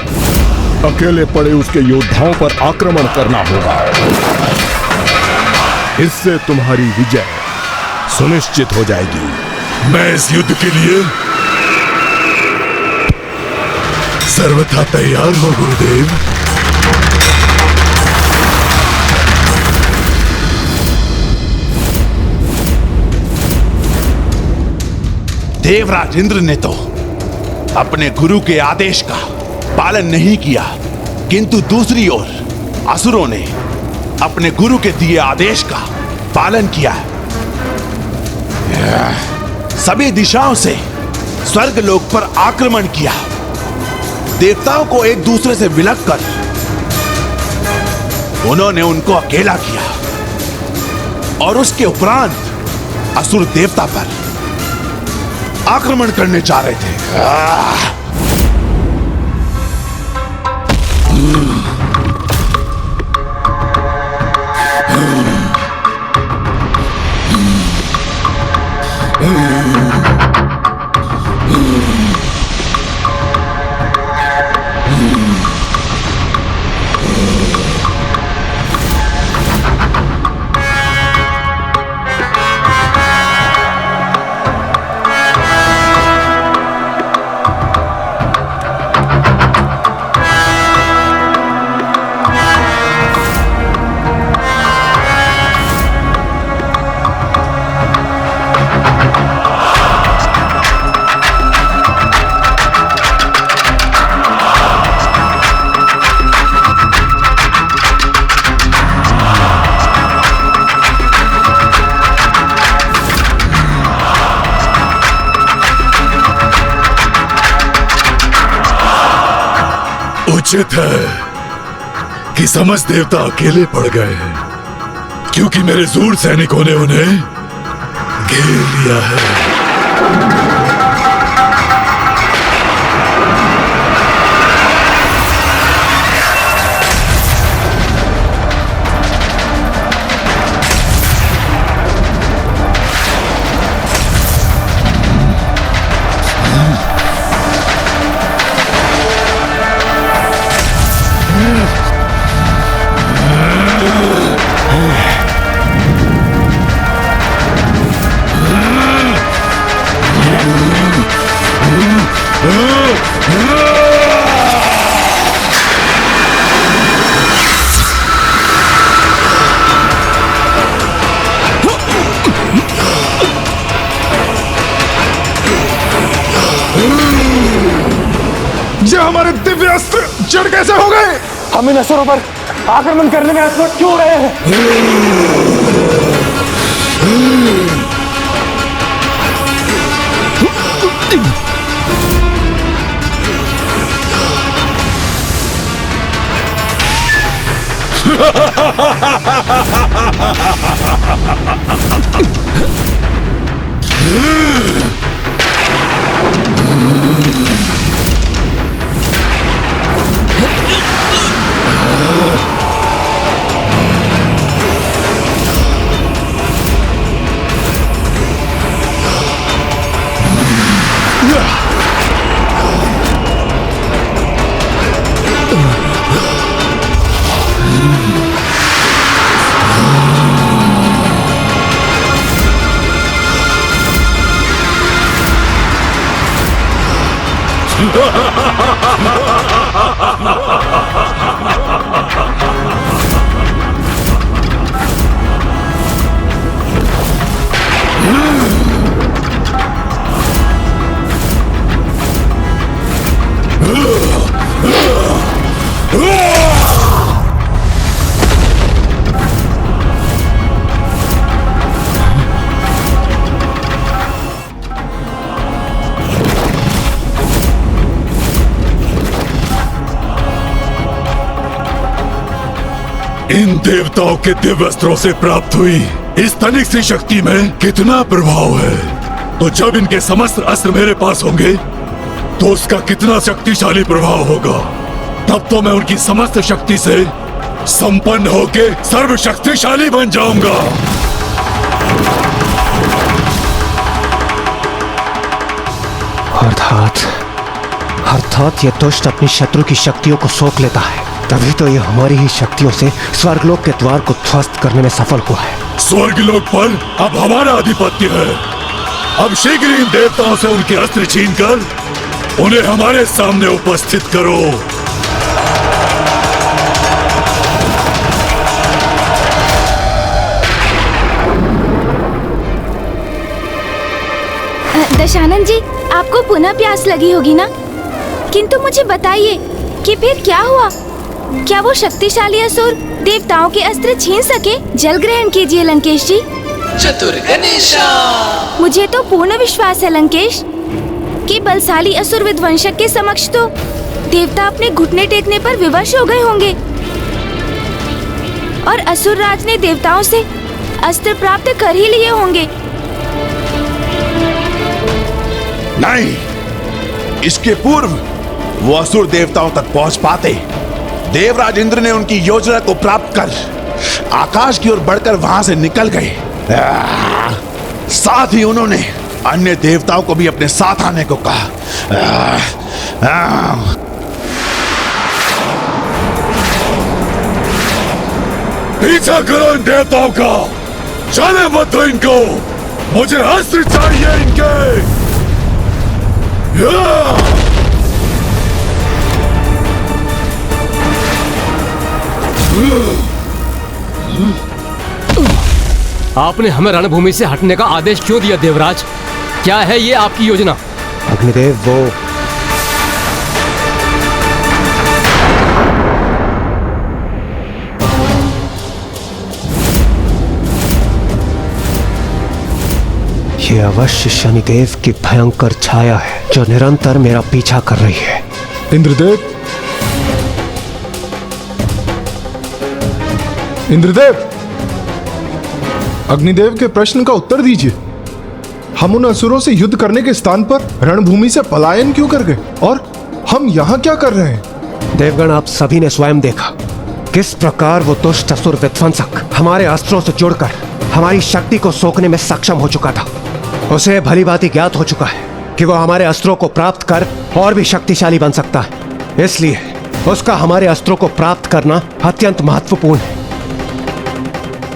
अकेले पड़े उसके योद्धाओं पर आक्रमण करना होगा। इससे तुम्हारी विजय सुनिश्चित हो जाएगी। मैं इस युद्ध के लिए सर्वथा तैयार हूं गुरुदेव। देवराज इंद्र ने तो अपने गुरु के आदेश का पालन नहीं किया, किंतु दूसरी ओर असुरों ने अपने गुरु के दिए आदेश का पालन किया। सभी दिशाओं से स्वर्गलोक पर आक्रमण किया। देवताओं को एक दूसरे से विलग कर उन्होंने उनको अकेला किया और उसके उपरांत असुर देवता पर आक्रमण करने जा रहे थे। उचित है कि समस्त देवता अकेले पड़ गए हैं, क्योंकि मेरे जूर सैनिकों ने उन्हें घेर लिया है। ये हमारे दिव्य अस्त्र जड़ कैसे हो गए? हम इन असुरों पर आक्रमण करने में असमर्थ क्यों रहे हैं? इन देवताओं के दिव्य अस्त्रों से प्राप्त हुई इस तनिक सी शक्ति में कितना प्रभाव है, तो जब इनके समस्त अस्त्र मेरे पास होंगे तो उसका कितना शक्तिशाली प्रभाव होगा। तब तो मैं उनकी समस्त शक्ति से संपन्न होके सर्वशक्तिशाली बन जाऊंगा। अर्थात ये दुष्ट अपनी शत्रु की शक्तियों को सोख लेता है, तभी तो ये हमारी ही शक्तियों से स्वर्गलोक के द्वार को ध्वस्त करने में सफल हुआ है। स्वर्गलोक पर अब हमारा आधिपत्य है। अब शीघ्र इन देवताओं से उनके अस्त्र छीनकर उन्हें हमारे सामने उपस्थित करो। दशानन जी, आपको पुनः प्यास लगी होगी ना? किंतु मुझे बताइए कि फिर क्या हुआ? क्या वो शक्तिशाली असुर देवताओं के अस्त्र छीन सके? जल ग्रहण कीजिए लंकेश जी। चतुर गणेशा। मुझे तो पूर्ण विश्वास है लंकेश कि बलशाली असुर विध्वंसक के समक्ष तो देवता अपने घुटने टेकने पर विवश हो गए होंगे और असुर राज ने देवताओं से अस्त्र प्राप्त कर ही लिए होंगे। नहीं, इसके पूर्व वो असुर देवताओं तक पहुंच पाते, देवराज इंद्र ने उनकी योजना को प्राप्त कर आकाश की ओर बढ़कर वहां से निकल गए। साथ ही उन्होंने अन्य देवताओं को भी अपने साथ आने को कहा। पीछा करो इन देवताओं का, चले मत दो इनको, मुझे अस्त्र चाहिए इनके। आपने हमें रणभूमि से हटने का आदेश क्यों दिया देवराज? क्या है ये आपकी योजना? अग्निदेव, वो ये अवश्य शनिदेव की भयंकर छाया है जो निरंतर मेरा पीछा कर रही है। इंद्रदेव, इंद्रदेव, अग्निदेव के प्रश्न का उत्तर दीजिए। हम उन असुरों से युद्ध करने के स्थान पर रणभूमि से पलायन क्यों कर गए और हम यहाँ क्या कर रहे हैं? देवगण, आप सभी ने स्वयं देखा किस प्रकार वो दुष्ट असुर विध्वंसक हमारे अस्त्रों से जुड़कर हमारी शक्ति को सोखने में सक्षम हो चुका था। उसे भलीभांति ज्ञात हो चुका है कि वो हमारे अस्त्रों को प्राप्त कर और भी शक्तिशाली बन सकता है, इसलिए उसका हमारे अस्त्रों को प्राप्त करना अत्यंत महत्वपूर्ण है।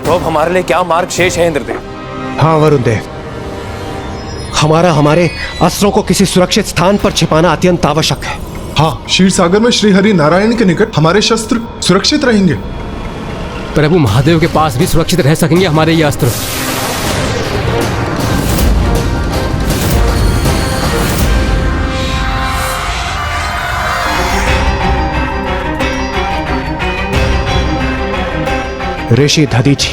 तो अब हमारे लिए क्या मार्ग शेष है इंद्रदेव? हाँ वरुण देव, हमारे अस्त्रों को किसी सुरक्षित स्थान पर छिपाना अत्यंत आवश्यक है। हाँ, क्षीर सागर में श्री हरि नारायण के निकट हमारे शस्त्र सुरक्षित रहेंगे। प्रभु महादेव के पास भी सुरक्षित रह सकेंगे हमारे ये अस्त्र। ऋषि दधीचि,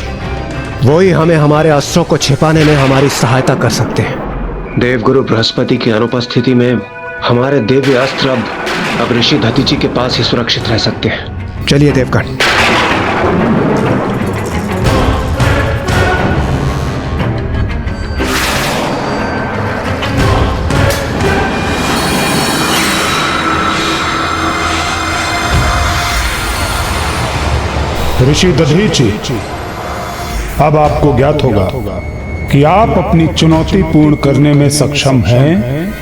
वो ही हमें हमारे अस्त्रों को छिपाने में हमारी सहायता कर सकते हैं। देवगुरु बृहस्पति की अनुपस्थिति में हमारे दिव्य अस्त्र अब ऋषि दधीचि के पास ही सुरक्षित रह सकते हैं। चलिए देवगण। ऋषि दधीचि, अब आपको ज्ञात होगा कि आप अपनी चुनौती पूर्ण करने में सक्षम हैं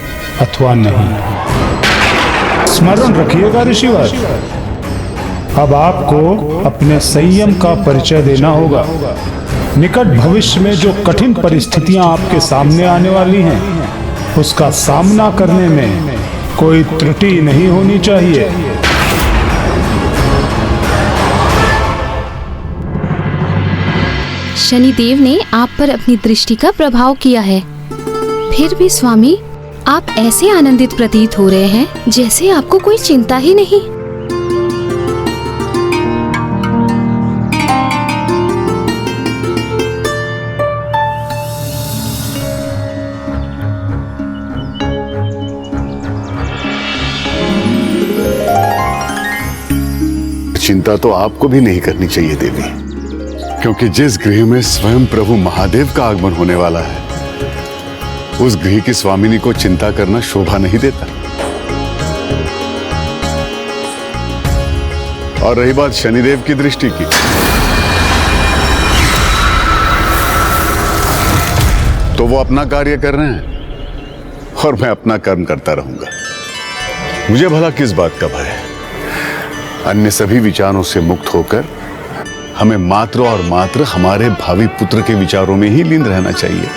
अथवा नहीं। स्मरण रखिएगा ऋषिवर, अब आपको अपने संयम का परिचय देना होगा। निकट भविष्य में जो कठिन परिस्थितियां आपके सामने आने वाली हैं, उसका सामना करने में कोई त्रुटि नहीं होनी चाहिए। शनिदेव ने आप पर अपनी दृष्टि का प्रभाव किया है, फिर भी स्वामी आप ऐसे आनंदित प्रतीत हो रहे हैं जैसे आपको कोई चिंता ही नहीं। चिंता तो आपको भी नहीं करनी चाहिए देवी, क्योंकि जिस गृह में स्वयं प्रभु महादेव का आगमन होने वाला है, उस गृह की स्वामिनी को चिंता करना शोभा नहीं देता। और रही बात शनिदेव की दृष्टि की, तो वो अपना कार्य कर रहे हैं और मैं अपना कर्म करता रहूंगा। मुझे भला किस बात का भय है? अन्य सभी विचारों से मुक्त होकर हमें मात्र और मात्र हमारे भावी पुत्र के विचारों में ही लीन रहना चाहिए,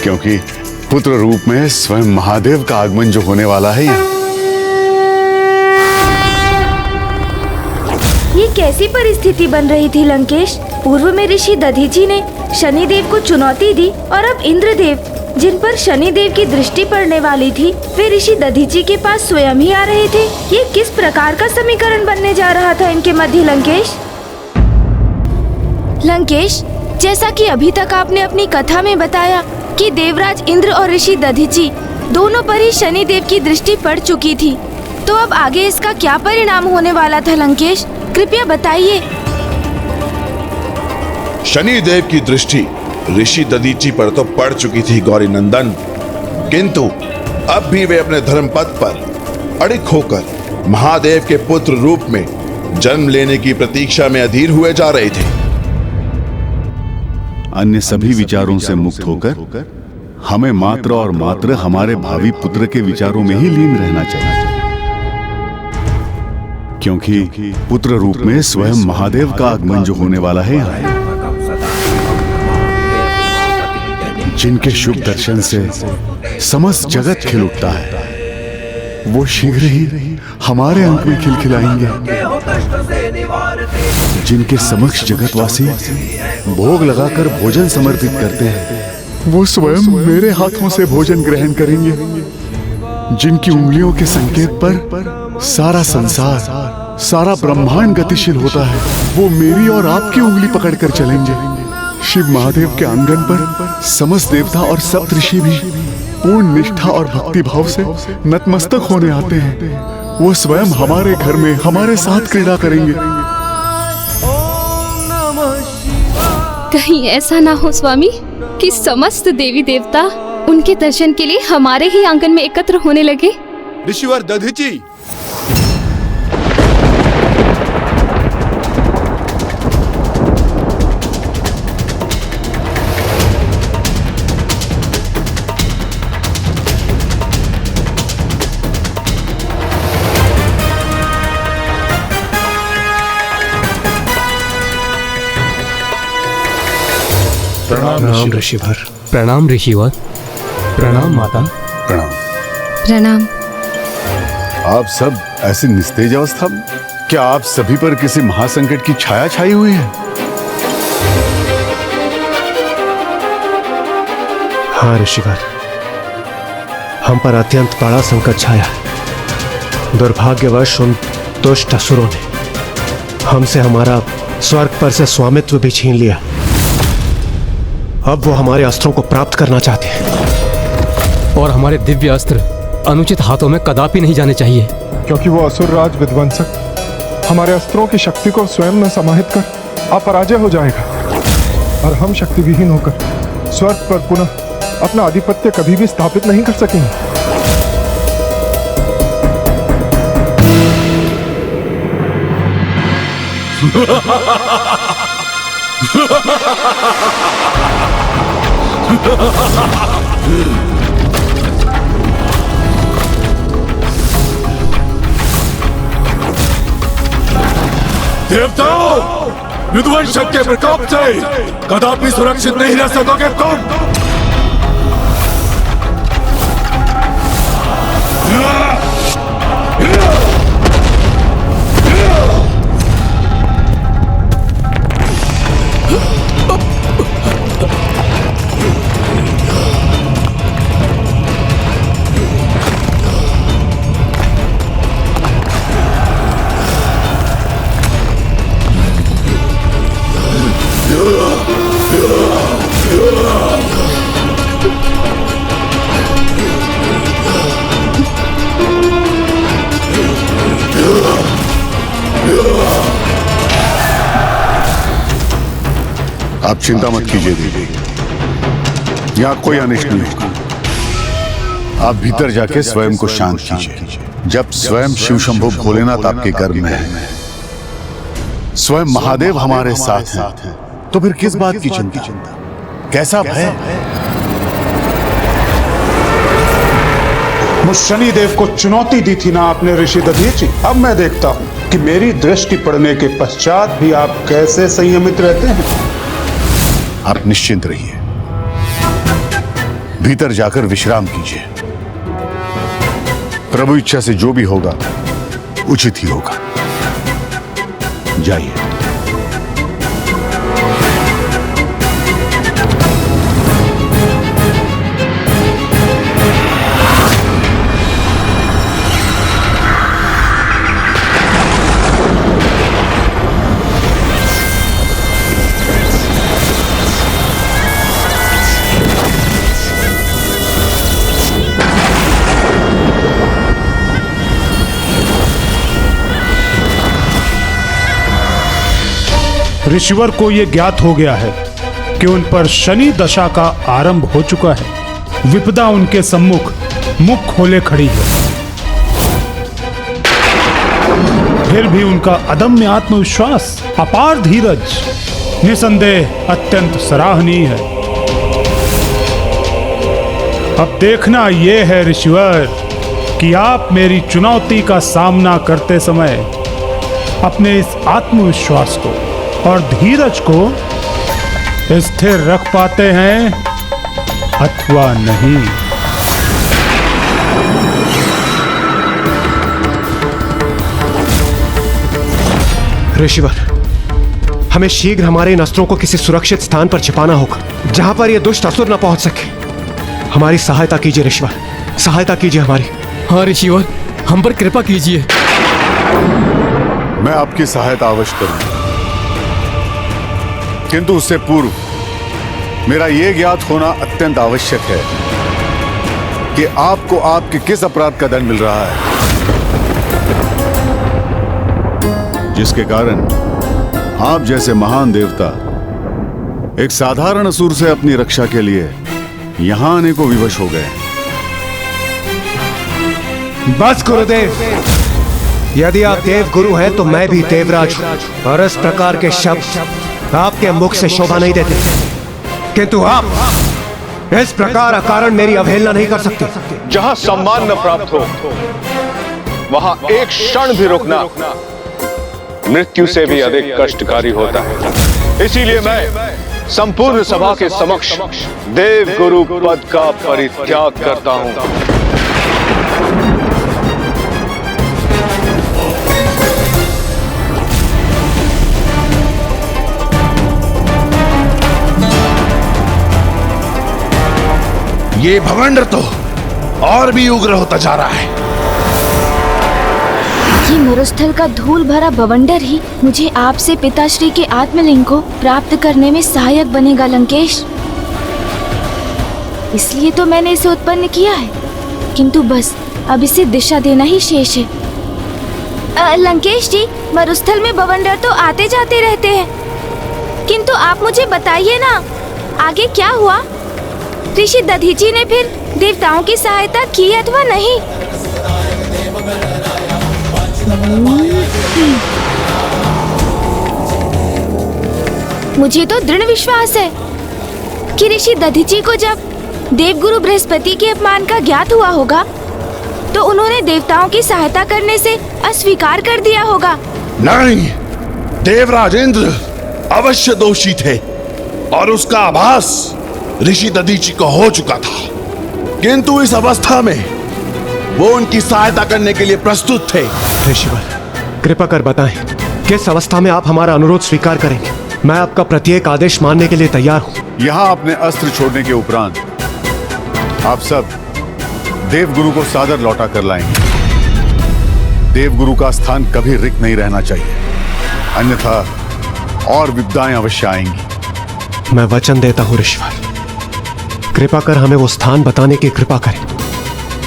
क्योंकि पुत्र रूप में स्वयं महादेव का आगमन जो होने वाला है यहाँ। ये कैसी परिस्थिति बन रही थी लंकेश? पूर्व में ऋषि दधीची ने शनिदेव को चुनौती दी और अब इंद्रदेव, जिन पर शनिदेव की दृष्टि पड़ने वाली थी, वे ऋषि दधीची के पास स्वयं ही आ रहे थे। ये किस प्रकार का समीकरण बनने जा रहा था इनके मध्य लंकेश? लंकेश, जैसा कि अभी तक आपने अपनी कथा में बताया कि देवराज इंद्र और ऋषि दधीची दोनों पर ही शनिदेव की दृष्टि पड़ चुकी थी, तो अब आगे इसका क्या परिणाम होने वाला था लंकेश? कृपया बताइए। शनिदेव की दृष्टि ऋषि दधीची पर तो पड़ चुकी थी गौरी नंदन, किंतु अब भी वे अपने धर्म पथ पर अड़िग होकर महादेव के पुत्र रूप में जन्म लेने की प्रतीक्षा में अधीर हुए जा रहे थे। अन्य सभी विचारों से मुक्त होकर हमें मात्र और मात्र हमारे भावी पुत्र के विचारों में ही लीन रहना चाहिए, क्योंकि पुत्र रूप में स्वयं महादेव का आगमन जो होने वाला है यहाँ, जिनके शुभ दर्शन से समस्त जगत खिल उठता है, वो शीघ्र ही हमारे अंक में खिलखिलाएंगे। जिनके समक्ष जगतवासी भोग लगाकर भोजन समर्पित करते हैं, वो स्वयं मेरे हाथों से भोजन ग्रहण करेंगे। जिनकी उंगलियों के संकेत पर सारा संसार, सारा ब्रह्मांड गतिशील होता है, वो मेरी और आपकी उंगली पकड़कर चलेंगे। शिव महादेव के आंगन पर समस्त देवता और सप्तऋषि भी पूर्ण निष्ठा और भक्ति भाव से नतमस्तक होने आते हैं। वो स्वयं हमारे घर में हमारे साथ क्रीड़ा करेंगे। कहीं ऐसा ना हो स्वामी कि समस्त देवी देवता उनके दर्शन के लिए हमारे ही आंगन में एकत्र होने लगे। ऋषिवर दधीची, प्रणाम ऋषिवर। प्रणाम ऋषिवर। प्रणाम माता। प्रणाम। प्रणाम। आप सब ऐसे निस्तेज अवस्था में? क्या आप सभी पर किसी महासंकट की छाया छाई हुई है? हाँ ऋषिवर, हम पर अत्यंत बड़ा संकट छाया है। दुर्भाग्यवश उन दुष्ट असुरों ने हमसे हमारा स्वर्ग पर से स्वामित्व भी छीन लिया। अब वो हमारे अस्त्रों को प्राप्त करना चाहते हैं, और हमारे दिव्य अस्त्र अनुचित हाथों में कदापि नहीं जाने चाहिए, क्योंकि वो असुर राज विध्वंसक हमारे अस्त्रों की शक्ति को स्वयं न समाहित कर अपराजय हो जाएगा, और हम शक्ति विहीन होकर स्वर्ग पर पुनः अपना आधिपत्य कभी भी स्थापित नहीं कर सकेंगे। देवताओं, विध्वंसक के प्रकोप से कदापि सुरक्षित नहीं रह सकोगे तुम। आप चिंता मत कीजिए देवी, यहाँ कोई अनिष्ट नहीं होगा। आप भीतर जाके स्वयं को शांत कीजिए। जब स्वयं शिव शंभु भोलेनाथ आपके गर्भ में है, स्वयं महादेव हमारे साथ हैं, तो फिर किस बात की चिंता, कैसा भय? मुझ शनिदेव को चुनौती दी थी ना आपने ऋषि दधीचि। अब मैं देखता हूं कि मेरी दृष्टि पड़ने के पश्चात भी आप कैसे संयमित रहते हैं। आप निश्चिंत रहिए, भीतर जाकर विश्राम कीजिए। प्रभु इच्छा से जो भी होगा उचित ही होगा। जाइए। ऋषिवर को यह ज्ञात हो गया है कि उन पर शनि दशा का आरंभ हो चुका है। विपदा उनके सम्मुख मुख खोले खड़ी है, फिर भी उनका अदम्य आत्मविश्वास, अपार धीरज निसंदेह अत्यंत सराहनीय है। अब देखना यह है ऋषिवर कि आप मेरी चुनौती का सामना करते समय अपने इस आत्मविश्वास को और धीरज को स्थिर रख पाते हैं अथवा नहीं। ऋषिवर, हमें शीघ्र हमारे इन अस्त्रों को किसी सुरक्षित स्थान पर छिपाना होगा, जहां पर यह दुष्ट असुर न पहुंच सके। हमारी सहायता कीजिए ऋषिवर, सहायता कीजिए हमारी। हाँ ऋषिवर, हम पर कृपा कीजिए। मैं आपकी सहायता अवश्य करूंगा, किंतु उससे पूर्व मेरा यह ज्ञात होना अत्यंत आवश्यक है कि आपको आपके किस अपराध का दंड मिल रहा है, जिसके कारण आप जैसे महान देवता एक साधारण असुर से अपनी रक्षा के लिए यहां आने को विवश हो गए। बस गुरुदेव, यदि आप देव गुरु हैं तो मैं भी देवराज हूं, और इस प्रकार के शब्द आपके मुख से शोभा नहीं देते। किंतु आप इस प्रकार अकारण मेरी अवहेलना नहीं कर सकते। जहां सम्मान न प्राप्त हो वहां एक क्षण भी रुकना मृत्यु से भी अधिक कष्टकारी होता है। इसीलिए मैं संपूर्ण सभा के समक्ष देव गुरु पद का परित्याग करता हूं। ये भवंडर तो और भी उग्र होता जा रहा है। ये मरुस्थल का धूल भरा बवंडर ही मुझे आपसे पिताश्री के आत्मलिंग को प्राप्त करने में सहायक बनेगा लंकेश। इसलिए तो मैंने इसे उत्पन्न किया है, किंतु बस अब इसे दिशा देना ही शेष है। लंकेश जी, मरुस्थल में बवंडर तो आते जाते रहते हैं, किंतु आप मुझे बताइए ना आगे क्या हुआ? ऋषि दधीचि ने फिर देवताओं की सहायता की अथवा नहीं? मुझे तो दृढ़ विश्वास है कि ऋषि दधीचि को जब देवगुरु बृहस्पति के अपमान का ज्ञात हुआ होगा तो उन्होंने देवताओं की सहायता करने से अस्वीकार कर दिया होगा। नहीं, देवराज इंद्र अवश्य दोषी थे और उसका आभास ऋषि दधीचि को हो चुका था, किंतु इस अवस्था में वो उनकी सहायता करने के लिए प्रस्तुत थे। ऋषिवर, कृपा कर बताएं किस अवस्था में आप हमारा अनुरोध स्वीकार करेंगे। मैं आपका प्रत्येक आदेश मानने के लिए तैयार हूं। यहां अपने अस्त्र छोड़ने के उपरांत आप सब देवगुरु को सादर लौटा कर लाएंगे। देवगुरु का स्थान कभी रिक्त नहीं रहना चाहिए, अन्यथा और विपदाएं अवश्य आएंगी। मैं वचन देता हूं ऋषिवर, कृपा कर हमें वो स्थान बताने की कृपा करें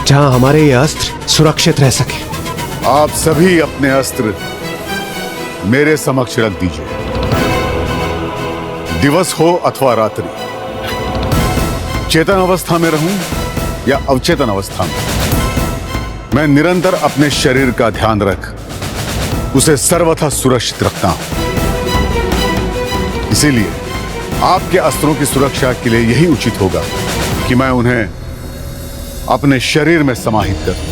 जहां हमारे ये अस्त्र सुरक्षित रह सके। आप सभी अपने अस्त्र मेरे समक्ष रख दीजिए। दिवस हो अथवा रात्रि, चेतन अवस्था में रहूं या अवचेतन अवस्था में, मैं निरंतर अपने शरीर का ध्यान रख उसे सर्वथा सुरक्षित रखता हूं। इसीलिए आपके अस्त्रों की सुरक्षा के लिए यही उचित होगा कि मैं उन्हें अपने शरीर में समाहित करूं।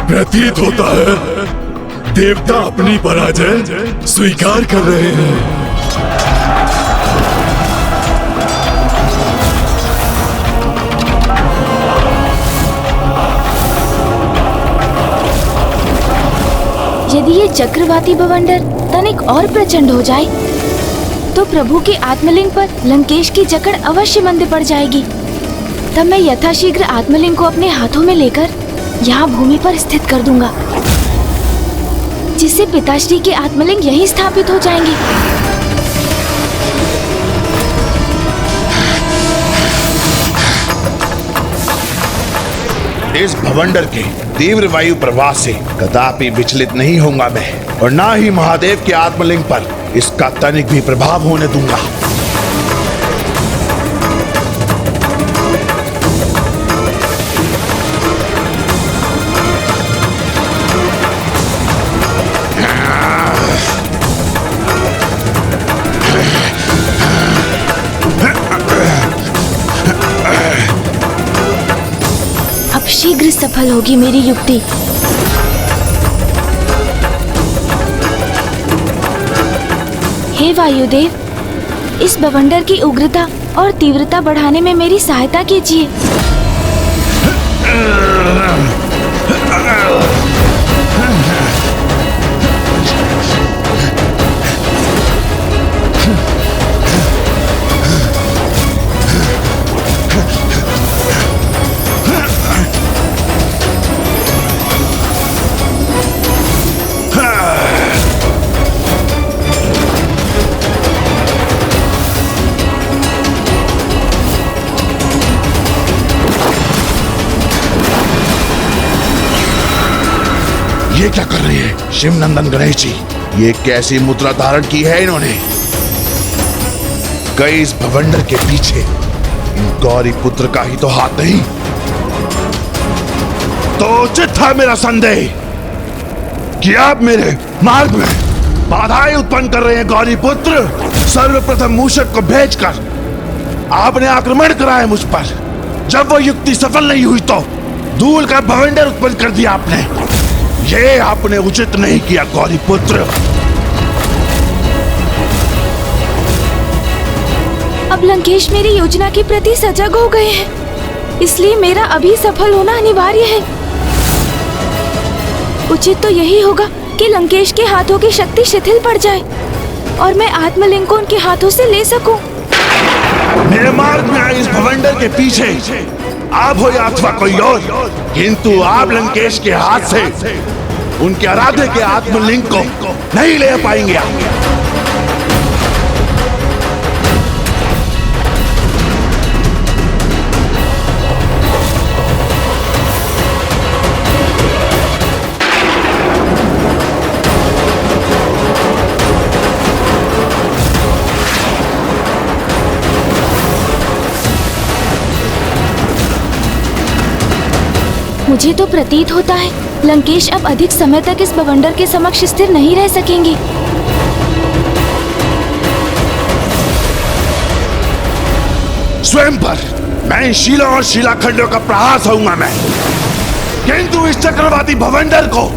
प्रतीत होता है देवता अपनी पराजय स्वीकार कर रहे हैं। यदि ये चक्रवाती बवंडर तनिक और प्रचंड हो जाए तो प्रभु के आत्मलिंग पर लंकेश की जकड़ अवश्य मंद पड़ जाएगी। तब मैं यथाशीघ्र आत्मलिंग को अपने हाथों में लेकर यहाँ भूमि पर स्थित कर दूंगा, जिससे पिताश्री के आत्मलिंग यहीं स्थापित हो जाएंगे। इस भवंडर के तीव्र वायु प्रवाह से कदापि विचलित नहीं होऊंगा मैं, और ना ही महादेव के आत्मलिंग पर इसका तनिक भी प्रभाव होने दूंगा। अब शीघ्र सफल होगी मेरी युक्ति। हे वायुदेव, इस बवंडर की उग्रता और तीव्रता बढ़ाने में मेरी सहायता कीजिए। ये क्या कर रहे हैं शिवनंदन गणेश जी? ये कैसी मुद्रा धारण की है इन्होंने? कई इस भवंडर के पीछे इन गौरी पुत्र का ही तो हाथ नहीं? तो उचित था मेरा संदेह कि आप मेरे मार्ग में बाधाएं उत्पन्न कर रहे हैं। गौरी पुत्र, सर्वप्रथम मूषक को भेजकर आपने आक्रमण कराया मुझ पर। जब वो युक्ति सफल नहीं हुई तो धूल का भवंडर उत्पन्न कर दिया आपने। ये आपने उचित नहीं किया गौरी पुत्र। अब लंकेश मेरी योजना के प्रति सजग हो गए हैं, इसलिए मेरा अभी सफल होना अनिवार्य है। उचित तो यही होगा कि लंकेश के हाथों की शक्ति शिथिल पड़ जाए और मैं आत्मलिंग को उनके हाथों से ले सकूं। मेरे मार्ग में आए इस भवंडर के पीछे आप हो या अथवा कोई और, किंतु आप लंकेश के हाथ से उनके आराध्य के आत्मलिंग को नहीं ले पाएंगे। मुझे तो प्रतीत होता है लंकेश अब अधिक समय तक इस बवंडर के समक्ष स्थिर नहीं रह सकेंगे। स्वयं पर मैं शीला और शिलाखंडों का प्रहार होऊंगा मैं, किंतु इस चक्रवाती भवंडर को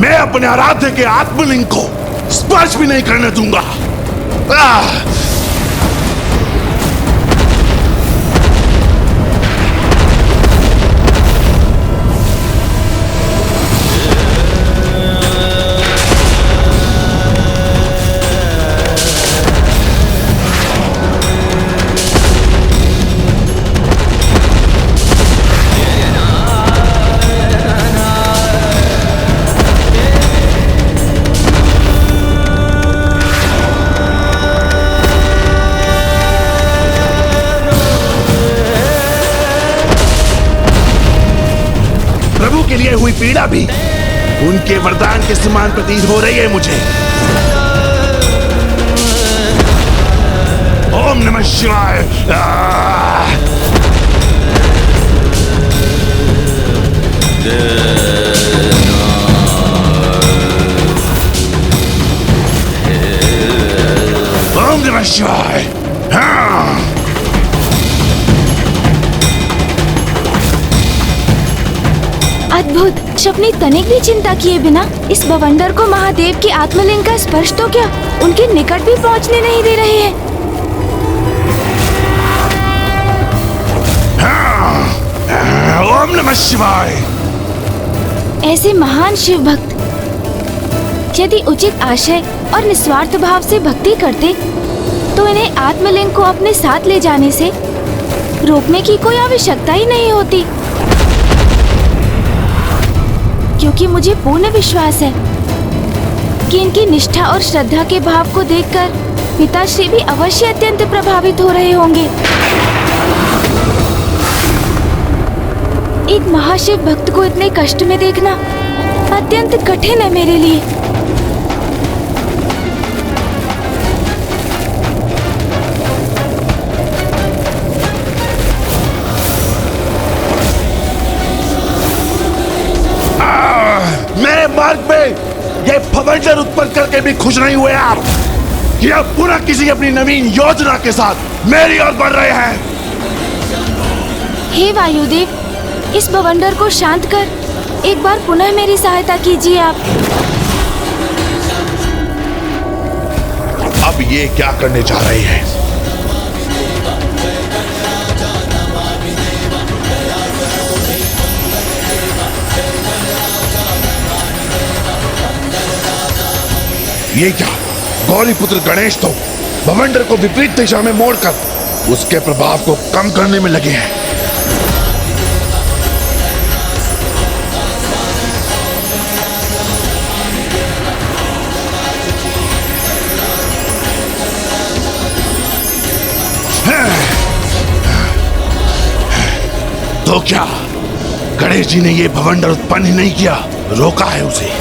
मैं अपने आराध्य के आत्मलिंग को स्पर्श भी नहीं करने दूंगा। पीड़ा भी उनके वरदान के समान प्रतीत हो रही है मुझे। ओम नमः शिवाय। ओम नमः शिवाय। अद्भुत। अपनी तनिक भी चिंता किए बिना इस बवंडर को महादेव की आत्मलिंग का स्पर्श तो क्या, उनके निकट भी पहुंचने नहीं दे रहे हैं। ओम नमः शिवाय। ऐसे महान शिव भक्त यदि उचित आशय और निस्वार्थ भाव से भक्ति करते तो इन्हें आत्मलिंग को अपने साथ ले जाने से रोकने की कोई आवश्यकता ही नहीं होती, क्योंकि मुझे पूर्ण विश्वास है कि इनकी निष्ठा और श्रद्धा के भाव को देखकर पिताश्री भी अवश्य अत्यंत प्रभावित हो रहे होंगे। एक महाशिव भक्त को इतने कष्ट में देखना अत्यंत कठिन है मेरे लिए। मेरे मार्ग पे ये भवंडर उत्पन्न करके भी खुश नहीं हुए आप कि अब पुनः किसी अपनी नवीन योजना के साथ मेरी ओर बढ़ रहे हैं। हे वायुदेव, इस बवंडर को शांत कर एक बार पुनः मेरी सहायता कीजिए आप। अब ये क्या करने जा रहे हैं? ये क्या? गौरीपुत्र गणेश तो भवंडर को विपरीत दिशा में मोड़कर उसके प्रभाव को कम करने में लगे हैं। तो क्या गणेश जी ने ये भवंडर उत्पन्न ही नहीं किया, रोका है उसे?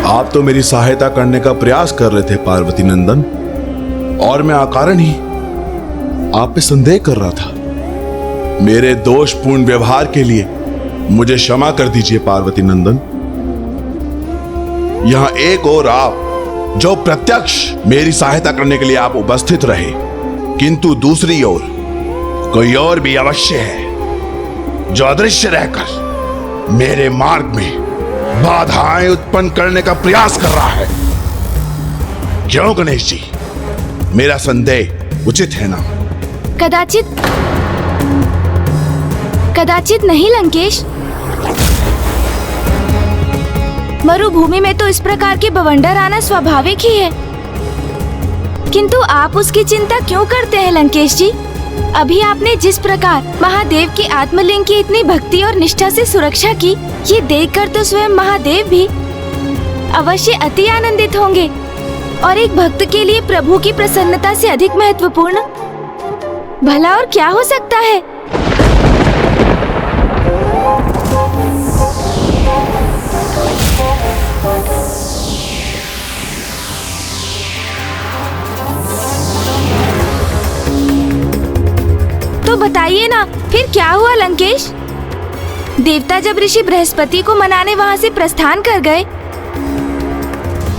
आप तो मेरी सहायता करने का प्रयास कर रहे थे पार्वती नंदन, और मैं अकारण ही आप पे संदेह कर रहा था। मेरे दोषपूर्ण व्यवहार के लिए मुझे क्षमा कर दीजिए पार्वती नंदन। यहां एक और आप जो प्रत्यक्ष मेरी सहायता करने के लिए आप उपस्थित रहे, किंतु दूसरी ओर कोई और भी अवश्य है जो अदृश्य रहकर मेरे मार्ग में बाधाएं उत्पन्न करने का प्रयास कर रहा है। क्यों गणेश जी, मेरा संदेह उचित है ना? कदाचित नहीं लंकेश। मरुभूमि में तो इस प्रकार के बवंडर आना स्वाभाविक ही है, किंतु आप उसकी चिंता क्यों करते हैं लंकेश जी? अभी आपने जिस प्रकार महादेव की आत्मलिंग की इतनी भक्ति और निष्ठा से सुरक्षा की, ये देखकर तो स्वयं महादेव भी अवश्य अति आनंदित होंगे। और एक भक्त के लिए प्रभु की प्रसन्नता से अधिक महत्वपूर्ण भला और क्या हो सकता है? तो बताइए ना, फिर क्या हुआ लंकेश? देवता जब ऋषि बृहस्पति को मनाने वहां से प्रस्थान कर गए,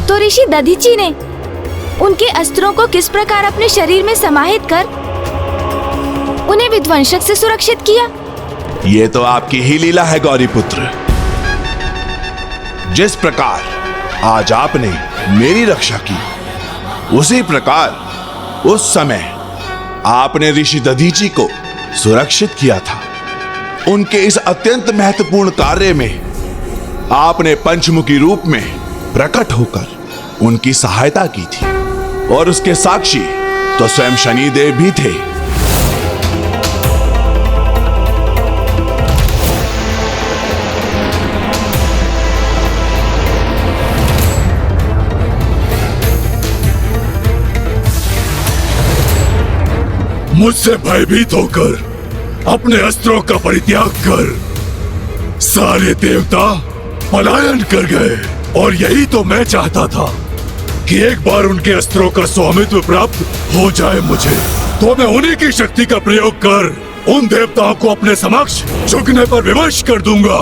तो ऋषि दधीचि ने उनके अस्त्रों को किस प्रकार अपने शरीर में समाहित कर उन्हें विध्वंसक से सुरक्षित किया? ये तो आपकी ही लीला है गौरीपुत्र। जिस प्रकार आज आपने मेरी रक्षा की, उसी प्रकार उस समय आपने ऋषि दधीचि को सुरक्षित किया था। उनके इस अत्यंत महत्वपूर्ण कार्य में आपने पंचमुखी रूप में प्रकट होकर उनकी सहायता की थी, और उसके साक्षी तो स्वयं शनिदेव भी थे। मुझसे भयभीत होकर अपने अस्त्रों का परित्याग कर सारे देवता पलायन कर गए। और यही तो मैं चाहता था कि एक बार उनके अस्त्रों का स्वामित्व प्राप्त हो जाए मुझे, तो मैं उन्हीं की शक्ति का प्रयोग कर उन देवताओं को अपने समक्ष झुकने पर विवश कर दूंगा।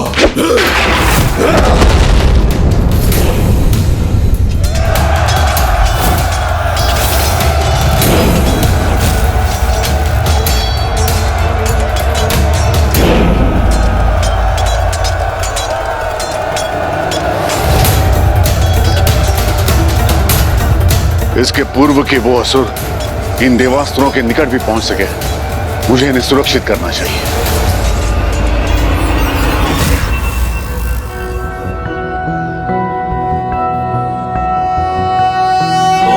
इसके पूर्व के वो असुर इन देवास्त्रों के निकट भी पहुंच सके, मुझे इन्हें सुरक्षित करना चाहिए।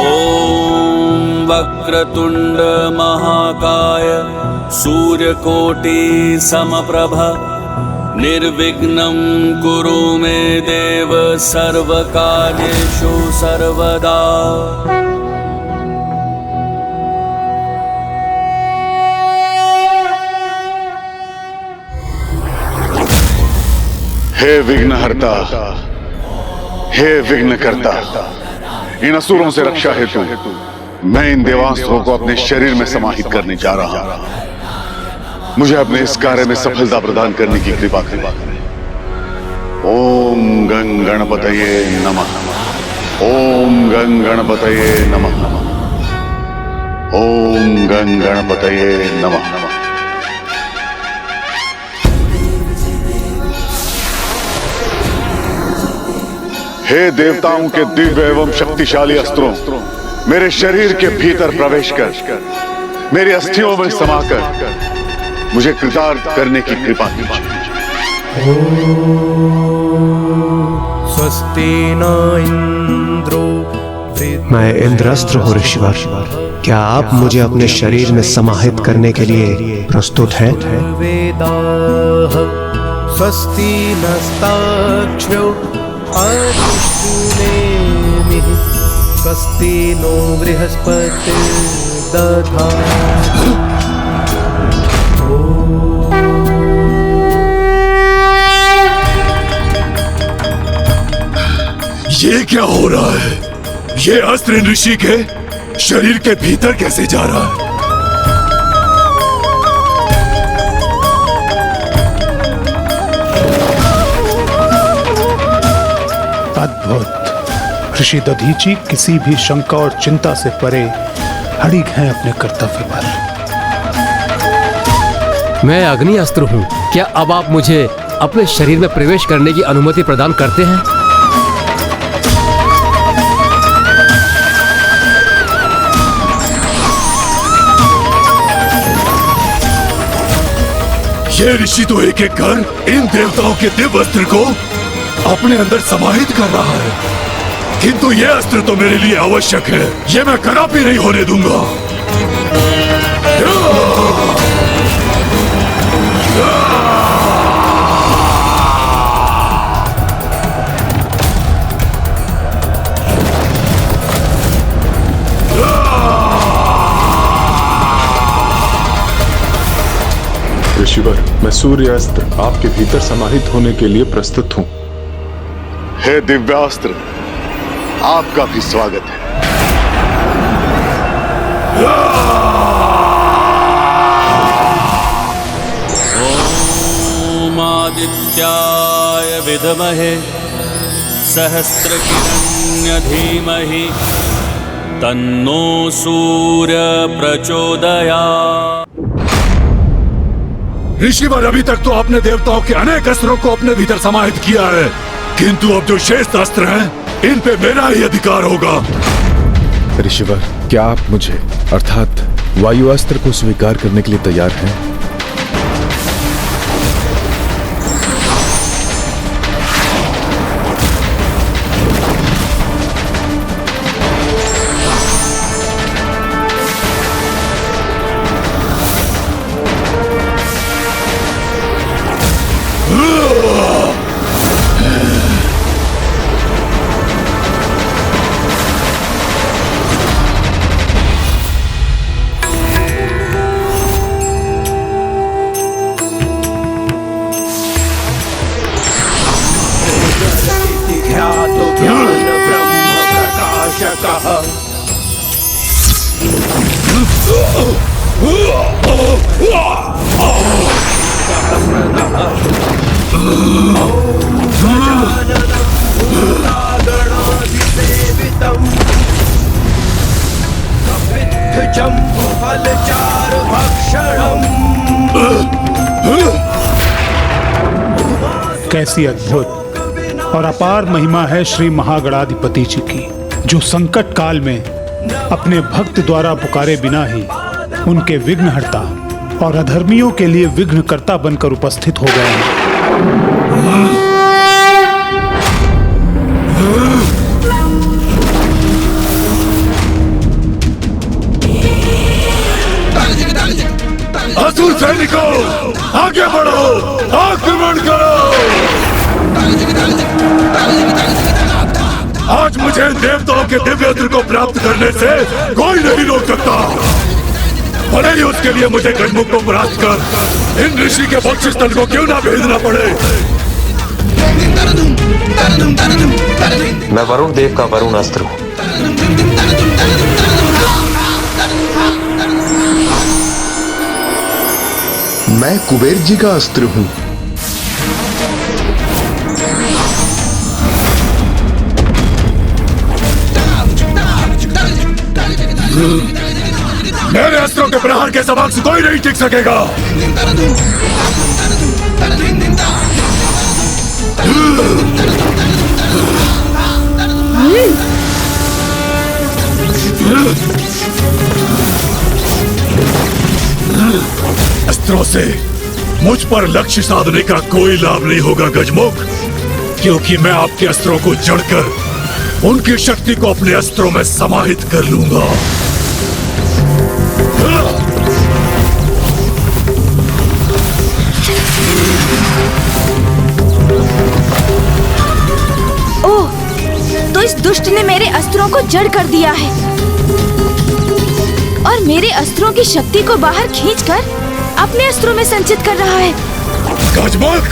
ओम वक्रतुंड महाकाय सूर्यकोटि समप्रभ निर्विघ्नं कुरु मे देव सर्वकार्येषु सर्वदा। हे विघ्नहर्ता, हे विघ्नकर्ता, इन असुरों से रक्षा हेतु मैं इन देवास्त्रों को अपने शरीर में समाहित करने जा रहा हूं। मुझे अपने इस कार्य में सफलता प्रदान करने की कृपा करें। ओम गं गणपतये नमः। ओम गं गणपतये नमः। ओम गं गणपतये नमः। हे देवताओं के दिव्य एवं शक्तिशाली अस्त्रों, मेरे शरीर के भीतर प्रवेश कर मेरी अस्थियों में समाकर मुझे कृतार्थ करने की कृपा कीजिए। स्वस्ति न इंद्रो। मैं इंद्रस्त्र हूँ ऋषिवर, क्या आप मुझे अपने शरीर में समाहित करने के लिए प्रस्तुत हैं? स्वस्ति नस्ताक्षरो स्वस्ति नो बृहस्पति दधातु। ये क्या हो रहा है? ये अस्त्र ऋषि के शरीर के भीतर कैसे जा रहा है? अद्भुत। ऋषि दधीची किसी भी शंका और चिंता से परे अड़िग हैं अपने कर्तव्य पर। मैं अग्नि अस्त्र हूँ, क्या अब आप मुझे अपने शरीर में प्रवेश करने की अनुमति प्रदान करते हैं? ये ऋषि तो एक एक कर इन देवताओं के दिव्य अस्त्र को अपने अंदर समाहित कर रहा है, किंतु ये अस्त्र तो मेरे लिए आवश्यक है। ये मैं कदापि नहीं होने दूंगा। ऋषिवर, मैं सूर्यास्त्र आपके भीतर समाहित होने के लिए प्रस्तुत हूँ। हे दिव्यास्त्र, आपका भी स्वागत है। ओम आदित्याय विद्महे सहस्रकिरण्य धीमहि तन्नो सूर्य प्रचोदयात्। ऋषिवर, अभी तक तो आपने देवताओं के अनेक अस्त्रों को अपने भीतर समाहित किया है, किंतु अब जो शेष अस्त्र हैं, इन पे मेरा ही अधिकार होगा। ऋषिवर, क्या आप मुझे अर्थात वायु अस्त्र को स्वीकार करने के लिए तैयार हैं? कैसी अद्भुत और अपार महिमा है श्री महागणाधिपति जी की, जो संकट काल में अपने भक्त द्वारा पुकारे बिना ही उनके विघ्नहर्ता और अधर्मियों के लिए विघ्नकर्ता बनकर उपस्थित हो गए हैं। असुर सैनिकों, आगे बढ़ो, आक्रमण करो। आज मुझे देवताओं के दिव्य अस्त्र को प्राप्त करने से कोई नहीं रोक सकता। भले ही उसके लिए मुझे गजमुख को परास्त कर इन ऋषि के बख्शिस्थल को क्यों ना भेजना पड़े। मैं वरुण देव का वरुण अस्त्र हूँ। मैं कुबेर जी का अस्त्र हूँ। मेरे अस्त्रों के प्रहार के समक्ष कोई नहीं टिक सकेगा। अस्त्रों से मुझ पर लक्ष्य साधने का कोई लाभ नहीं होगा गजमुख, क्योंकि मैं आपके अस्त्रों को जड़कर उनकी शक्ति को अपने अस्त्रों में समाहित कर लूंगा। ओह, तो इस दुष्ट ने मेरे अस्त्रों को जड़ कर दिया है और मेरे अस्त्रों की शक्ति को बाहर खींचकर अपने अस्त्रों में संचित कर रहा है। गजमुख,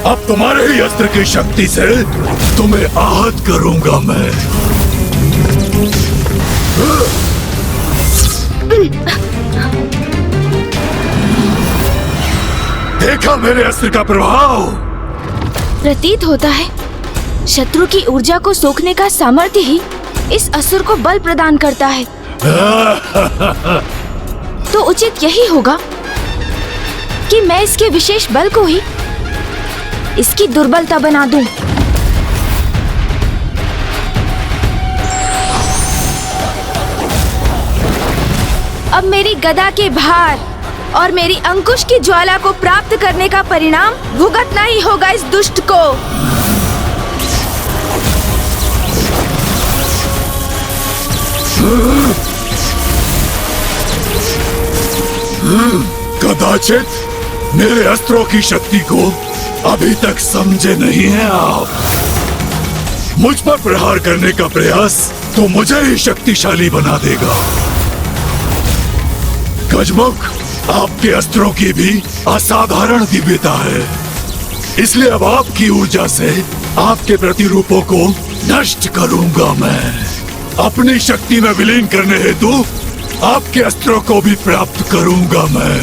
अब तुम्हारे ही अस्त्र की शक्ति से तुम्हें आहत करूंगा मैं। देखा मेरे अस्त्र का प्रभाव? प्रतीत होता है शत्रु की ऊर्जा को सोखने का सामर्थ्य ही इस असुर को बल प्रदान करता है। तो उचित यही होगा कि मैं इसके विशेष बल को ही इसकी दुर्बलता बना दूं। अब मेरी गदा के भार और मेरी अंकुश की ज्वाला को प्राप्त करने का परिणाम भुगतना ही होगा इस दुष्ट को। कदाचित मेरे अस्त्रों की शक्ति को अभी तक समझे नहीं हैं आप। मुझ पर प्रहार करने का प्रयास तो मुझे ही शक्तिशाली बना देगा। गजमुख, आपके अस्त्रों की भी असाधारण दिव्यता है, इसलिए अब आपकी ऊर्जा से आपके प्रतिरूपों को नष्ट करूंगा मैं। अपनी शक्ति में विलीन करने हेतु आपके अस्त्रों को भी प्राप्त करूंगा मैं।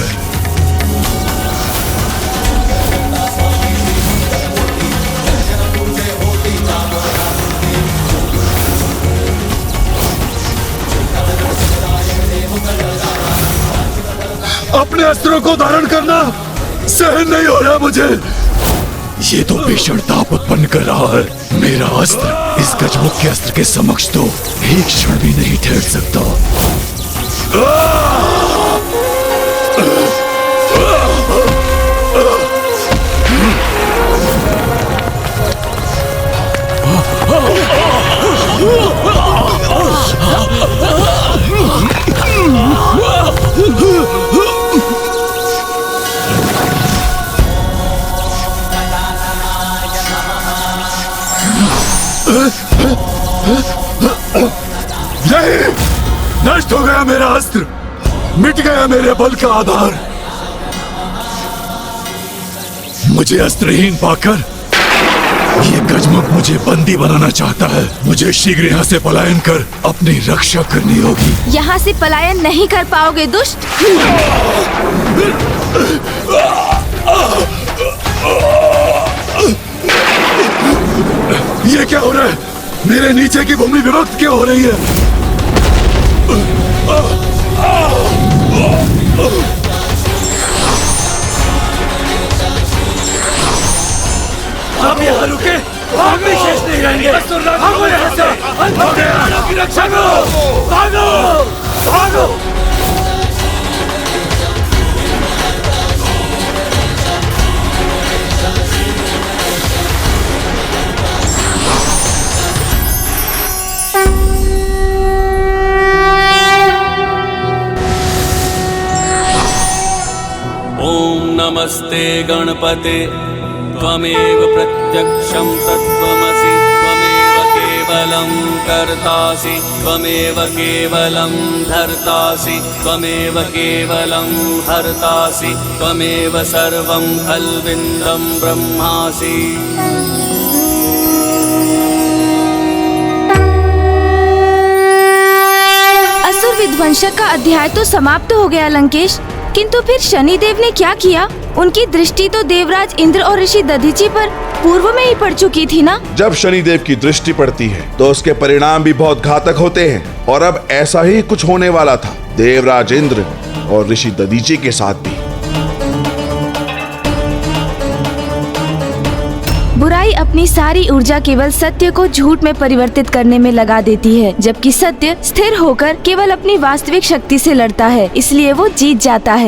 अपने अस्त्रों को धारण करना सहन नहीं हो रहा मुझे। ये तो भीषण ताप उत्पन्न कर रहा है। मेरा अस्त्र इस गजमुख के अस्त्र के समक्ष तो एक क्षण भी नहीं ठहर सकता। नहीं, नष्ट हो गया मेरा अस्त्र, मिट गया मेरे बल का आधार। मुझे अस्त्रहीन पाकर ये गजमुख मुझे बंदी बनाना चाहता है। मुझे शीघ्र यहाँ से पलायन कर अपनी रक्षा करनी होगी। यहाँ से पलायन नहीं कर पाओगे दुष्ट। ये क्या हो रहा है? मेरे नीचे की भूमि विभक्त क्यों हो रही है? आप यहाँ रुके, हम भी शेष नहीं रहेंगे। भागो यहाँ से, रक्षा करो, भागो, भागो। ओम नमस्ते गणपते त्वमेव प्रत्यक्षं तत्त्वमसि त्वमेव केवलं कर्तासि त्वमेव केवलं धर्तासि त्वमेव केवलं हर्तासि त्वमेव सर्वं खल्विन्दं ब्रह्मासि। असुर विध्वंसक का अध्याय तो समाप्त हो गया लंकेश, किंतु फिर शनिदेव ने क्या किया? उनकी दृष्टि तो देवराज इंद्र और ऋषि दधीचि पर पूर्व में ही पड़ चुकी थी ना? जब शनिदेव की दृष्टि पड़ती है तो उसके परिणाम भी बहुत घातक होते हैं, और अब ऐसा ही कुछ होने वाला था देवराज इंद्र और ऋषि दधीचि के साथ भी। बुराई अपनी सारी ऊर्जा केवल सत्य को झूठ में परिवर्तित करने में लगा देती है, जबकि सत्य स्थिर होकर केवल अपनी वास्तविक शक्ति से लड़ता है, इसलिए वो जीत जाता है।